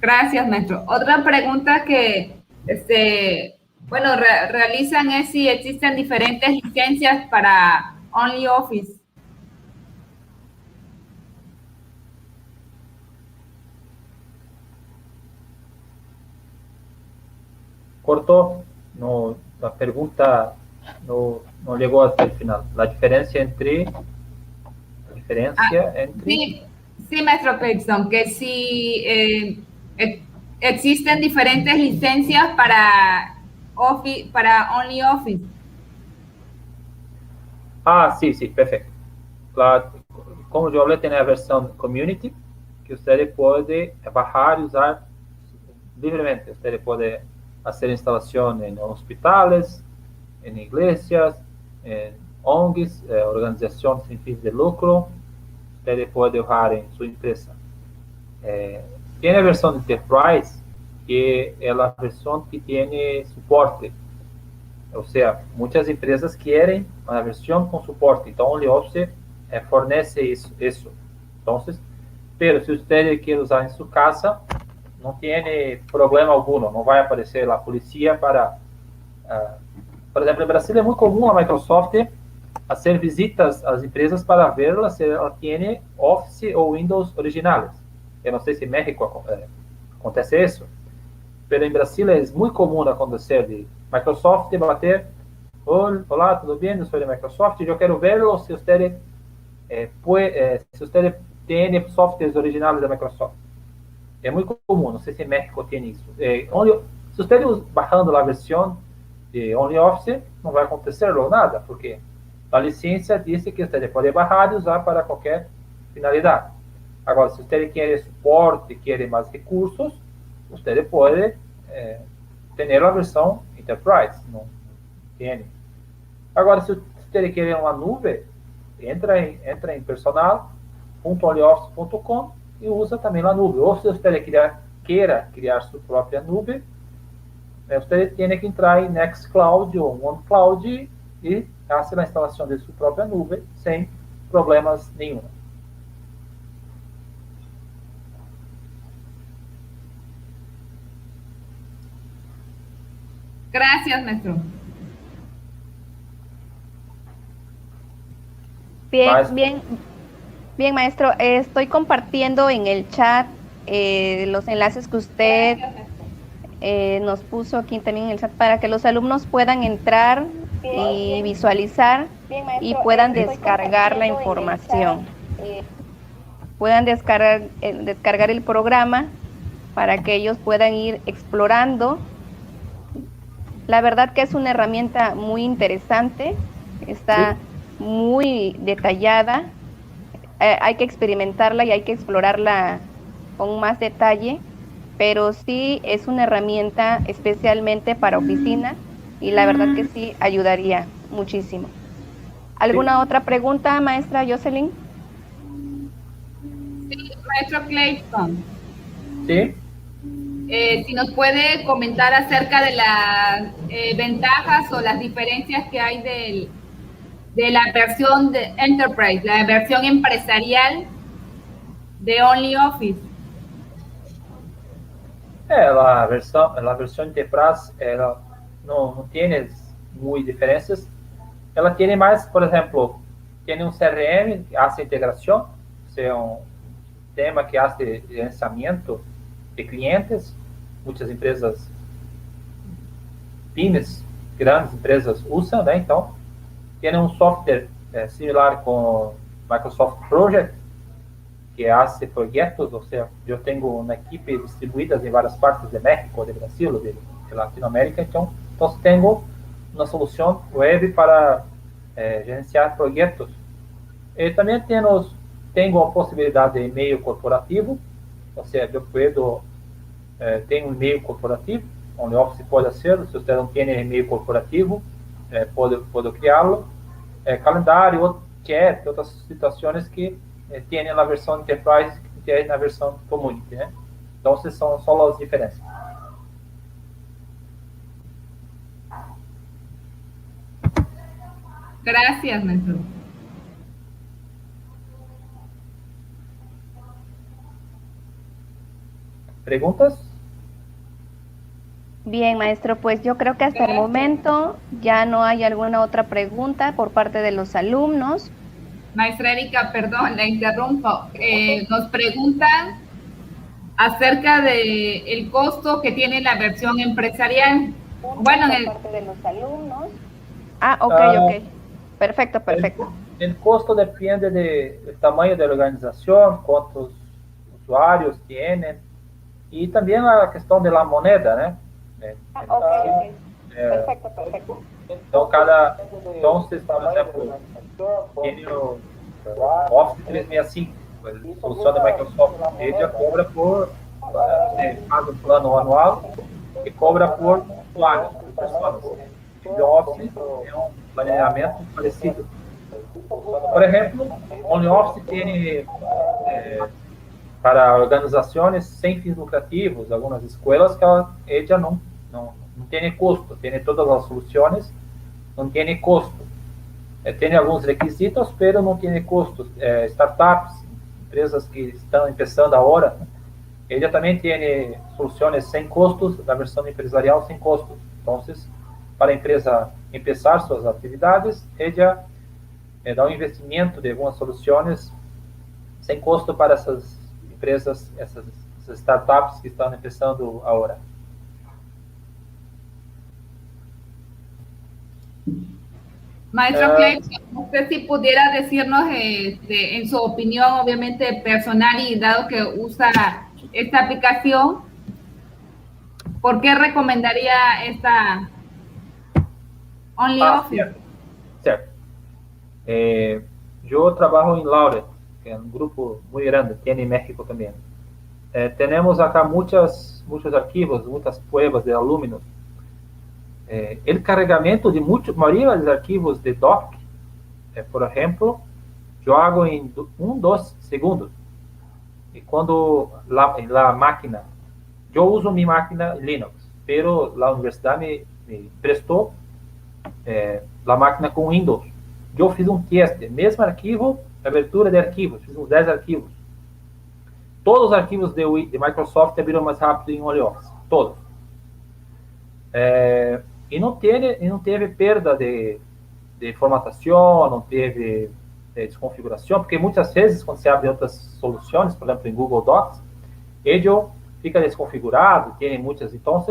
Gracias, maestro. Otra pregunta que realizan es si existen diferentes licencias para OnlyOffice. Cortó, la pregunta no llegó hasta el final. La diferencia entre... Sí, maestro Pearson, que si existen diferentes licencias para OnlyOffice. Sí, perfecto. Como yo hablé, tiene la versión Community, que usted puede bajar y usar libremente. Usted puede hacer instalación en hospitales, en iglesias, en ONGs, organizaciones sin fin de lucro. Usted puede usar en su empresa. Tiene la versión Enterprise, que es la versión que tiene soporte. O sea, muchas empresas quieren una versión con soporte. Entonces, OnlyOffice fornece eso. Entonces, pero si usted quiere usar en su casa, no tiene problema alguno. No va a aparecer la policía para... por ejemplo, en Brasil es muy común a Microsoft hacer visitas a las empresas para verla si ela tiene Office o Windows originales. Yo no sé si en México acontece eso, pero en Brasil es muy común acontecer de Microsoft bater: hola, ¿todo bien? Yo soy de Microsoft y yo quiero verlo si usted tiene softwares originales de Microsoft. Es muy común, no sé si en México tiene eso. Si usted bajando la versión de OnlyOffice, no va a acontecerlo nada, porque la licencia dice que usted puede bajar y usar para cualquier finalidad. Ahora, si usted quiere soporte, quiere más recursos, usted puede tener la versión Enterprise, no tiene. Ahora, si usted quiere una nube, entra en personal.onlyoffice.com y usa también la nube. O si usted quiera crear su propia nube, usted tiene que entrar en Nextcloud o OneCloud y hace la instalación de su propia nube sin problemas ninguno. Gracias, maestro. Bien, maestro. Estoy compartiendo en el chat los enlaces que usted nos puso aquí también en el chat para que los alumnos puedan entrar y visualizar y puedan descargar la información. Puedan descargar el programa para que ellos puedan ir explorando. La verdad que es una herramienta muy interesante, está muy detallada, hay que experimentarla y hay que explorarla con más detalle, pero sí es una herramienta especialmente para oficina y la verdad que sí ayudaría muchísimo. ¿Alguna otra pregunta, maestra Jocelyn? Sí, maestro Clayton. Sí. Si nos puede comentar acerca de las ventajas o las diferencias que hay de la versión de Enterprise, la versión empresarial de OnlyOffice. La versión Enterprise no tiene muy diferencias. Ela tiene más, por ejemplo, tiene un CRM que hace integración, o sea, un tema que hace gerenciamiento de clientes. Muitas empresas, pymes, grandes empresas usam, né? Então, tem um software similar com Microsoft Project, que hace projetos, ou seja, eu tenho uma equipe distribuída em várias partes de México, de Brasil, de Latinoamérica, então tenho uma solução web para gerenciar projetos. E também tenho a possibilidade de e-mail corporativo, ou seja, eu puedo tem um e-mail corporativo, onde o Office pode hacerlo. Se você não tem e-mail corporativo, pode criá-lo. Calendário, chat, outras situações que tem na versão Enterprise que tem na versão Community, né? Então, essas são só as diferenças. Gracias, maestro. ¿Preguntas? Bien, maestro, pues yo creo que hasta el momento ya no hay alguna otra pregunta por parte de los alumnos. Maestra Erika, perdón, la interrumpo. Nos preguntan acerca del costo que tiene la versión empresarial. Bueno, en parte de los alumnos. Ok. Perfecto. El costo depende del tamaño de la organización, cuántos usuarios tienen, y también la cuestión de la moneda, ¿no? Perfecto. Entonces, por ejemplo, tiene o Office 365, a solução da Microsoft, ella cobra por, paga um plano anual e cobra por usuários, por pessoas. O Office é um planejamento parecido. Por exemplo, o OnlyOffice tem para organizações sem fins lucrativos, algumas escolas que ella não tem custo, tem todas as soluções, não tem custo. Tem alguns requisitos, mas não tem custo. Startups, empresas que estão começando agora, ella também tem soluções sem custos, da versão empresarial sem custos. Então, para a empresa começar suas atividades, ella dá um investimento de algumas soluções sem custo para essas empresas, essas startups que estão começando agora. Maestro Clayton, usted si pudiera decirnos, en su opinión, obviamente personal y dado que usa esta aplicación, ¿por qué recomendaría esta OnlyOffice? Certo. Eu trabalho em Laureate, que é um grupo muito grande, tem em México também. Temos acá muitos arquivos, muitas pruebas de alunos. O carregamento de maioria dos arquivos de doc, por exemplo, eu hago em 2 segundos. E quando a máquina, eu uso minha máquina Linux, pero la universidad me prestou a máquina com Windows. Eu fiz um teste, mesmo arquivo, abertura de arquivos, fiz uns 10 arquivos. Todos os arquivos de Microsoft abriram mais rápido em OnlyOffice, todos. E não teve perda de formatação, não teve desconfiguração, porque muitas vezes, quando você abre outras soluções, por exemplo, em Google Docs, ele fica desconfigurado, tem muitas, então,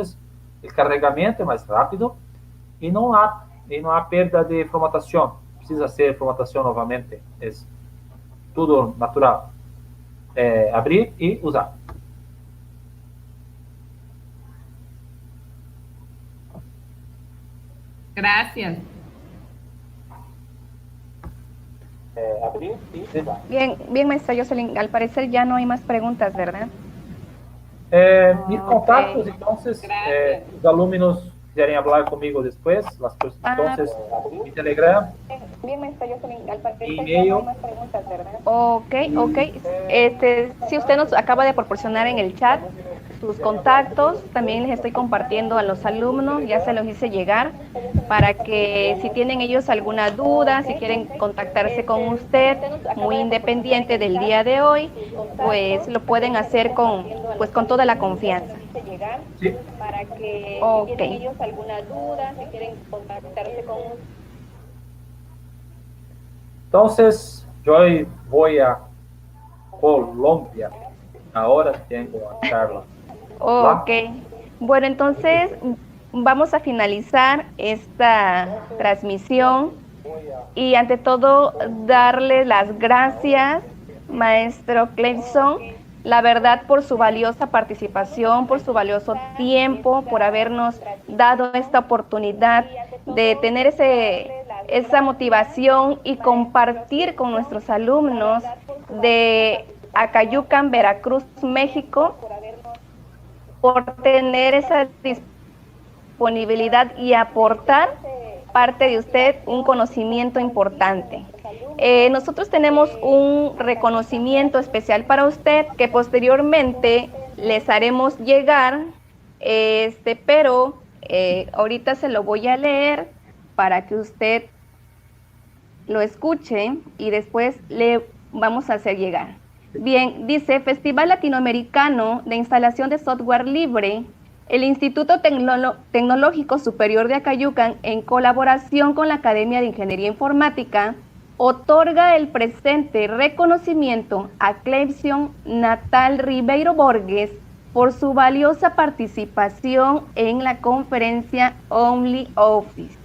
o carregamento é mais rápido e não há perda de formatação. Precisa ser formatação novamente, é tudo natural. Abrir e usar. Gracias. Abrir y usar. Bien, maestra Jocelyn, al parecer ya no hay más preguntas, ¿verdad? Mis contactos, entonces, los alumnos quieren hablar conmigo después, entonces, mi Telegram, Bien, maestra Jocelyn, al parecer mi ya no email. hay más preguntas, ¿verdad? Ok. Si usted nos acaba de proporcionar en el chat sus contactos, también les estoy compartiendo a los alumnos, ya se los hice llegar, para que si tienen ellos alguna duda, si quieren contactarse con usted, muy independiente del día de hoy, pues lo pueden hacer con toda la confianza. Sí. Para que si tienen ellos alguna duda, si quieren contactarse con usted. Entonces, yo voy a Colombia. Ahora tengo a charla. Ok. Bueno, entonces vamos a finalizar esta transmisión y ante todo darle las gracias, maestro Cleibson, la verdad, por su valiosa participación, por su valioso tiempo, por habernos dado esta oportunidad de tener esa motivación y compartir con nuestros alumnos de Acayucan, Veracruz, México, por tener esa disponibilidad y aportar parte de usted un conocimiento importante. Nosotros tenemos un reconocimiento especial para usted que posteriormente les haremos llegar, pero ahorita se lo voy a leer para que usted lo escuche y después le vamos a hacer llegar. Bien, dice: Festival Latinoamericano de Instalación de Software Libre. El Instituto Tecnológico Superior de Acayucan, en colaboración con la Academia de Ingeniería Informática, otorga el presente reconocimiento a Cleibson Natal Ribeiro Borges por su valiosa participación en la conferencia OnlyOffice.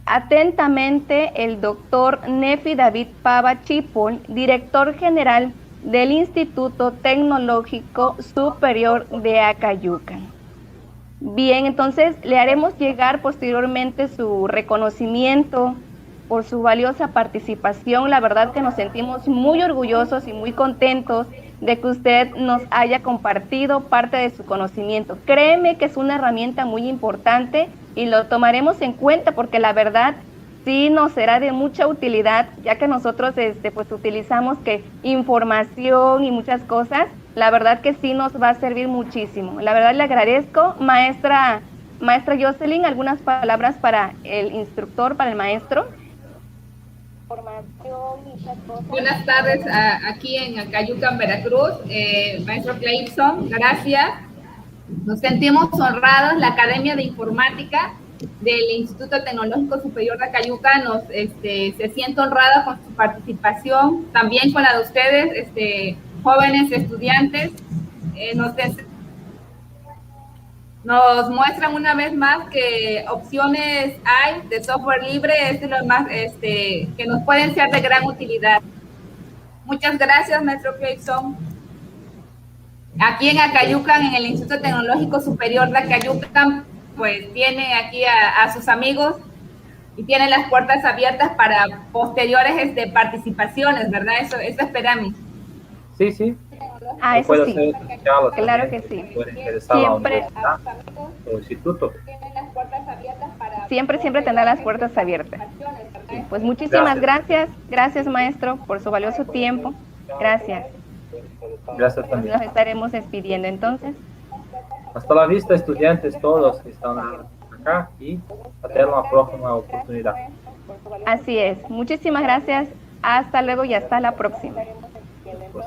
Atentamente, el doctor Nefi David Pava Chipol, director general del Instituto Tecnológico Superior de Acayucan. Bien, entonces le haremos llegar posteriormente su reconocimiento por su valiosa participación. La verdad que nos sentimos muy orgullosos y muy contentos de que usted nos haya compartido parte de su conocimiento. Créeme que es una herramienta muy importante y lo tomaremos en cuenta porque la verdad sí nos será de mucha utilidad, ya que nosotros pues utilizamos información y muchas cosas. La verdad que sí nos va a servir muchísimo. La verdad le agradezco, maestra Jocelyn, algunas palabras para el instructor, para el maestro. Buenas tardes aquí en Acayucan, Veracruz. Maestro Cleibson, gracias. Nos sentimos honrados. La Academia de Informática del Instituto Tecnológico Superior de Acayucan se siente honrada con su participación, también con la de ustedes, jóvenes estudiantes. Nos muestran una vez más que opciones hay de software libre, es de lo más que nos pueden ser de gran utilidad. Muchas gracias, maestro Cleibson. Aquí en Acayucan, en el Instituto Tecnológico Superior de Acayucan, pues tiene aquí a sus amigos y tiene las puertas abiertas para posteriores participaciones, ¿verdad? Eso esperamos. Sí, sí. Eso sí. Claro que sí. Siempre. Instituto. Siempre tendrá las puertas abiertas. Pues muchísimas gracias. Gracias, maestro, por su valioso tiempo. Gracias. Gracias también. Nos estaremos despidiendo entonces. Hasta la vista, estudiantes todos que están acá, y hasta una próxima oportunidad. Así es. Muchísimas gracias. Hasta luego y hasta la próxima. Pues.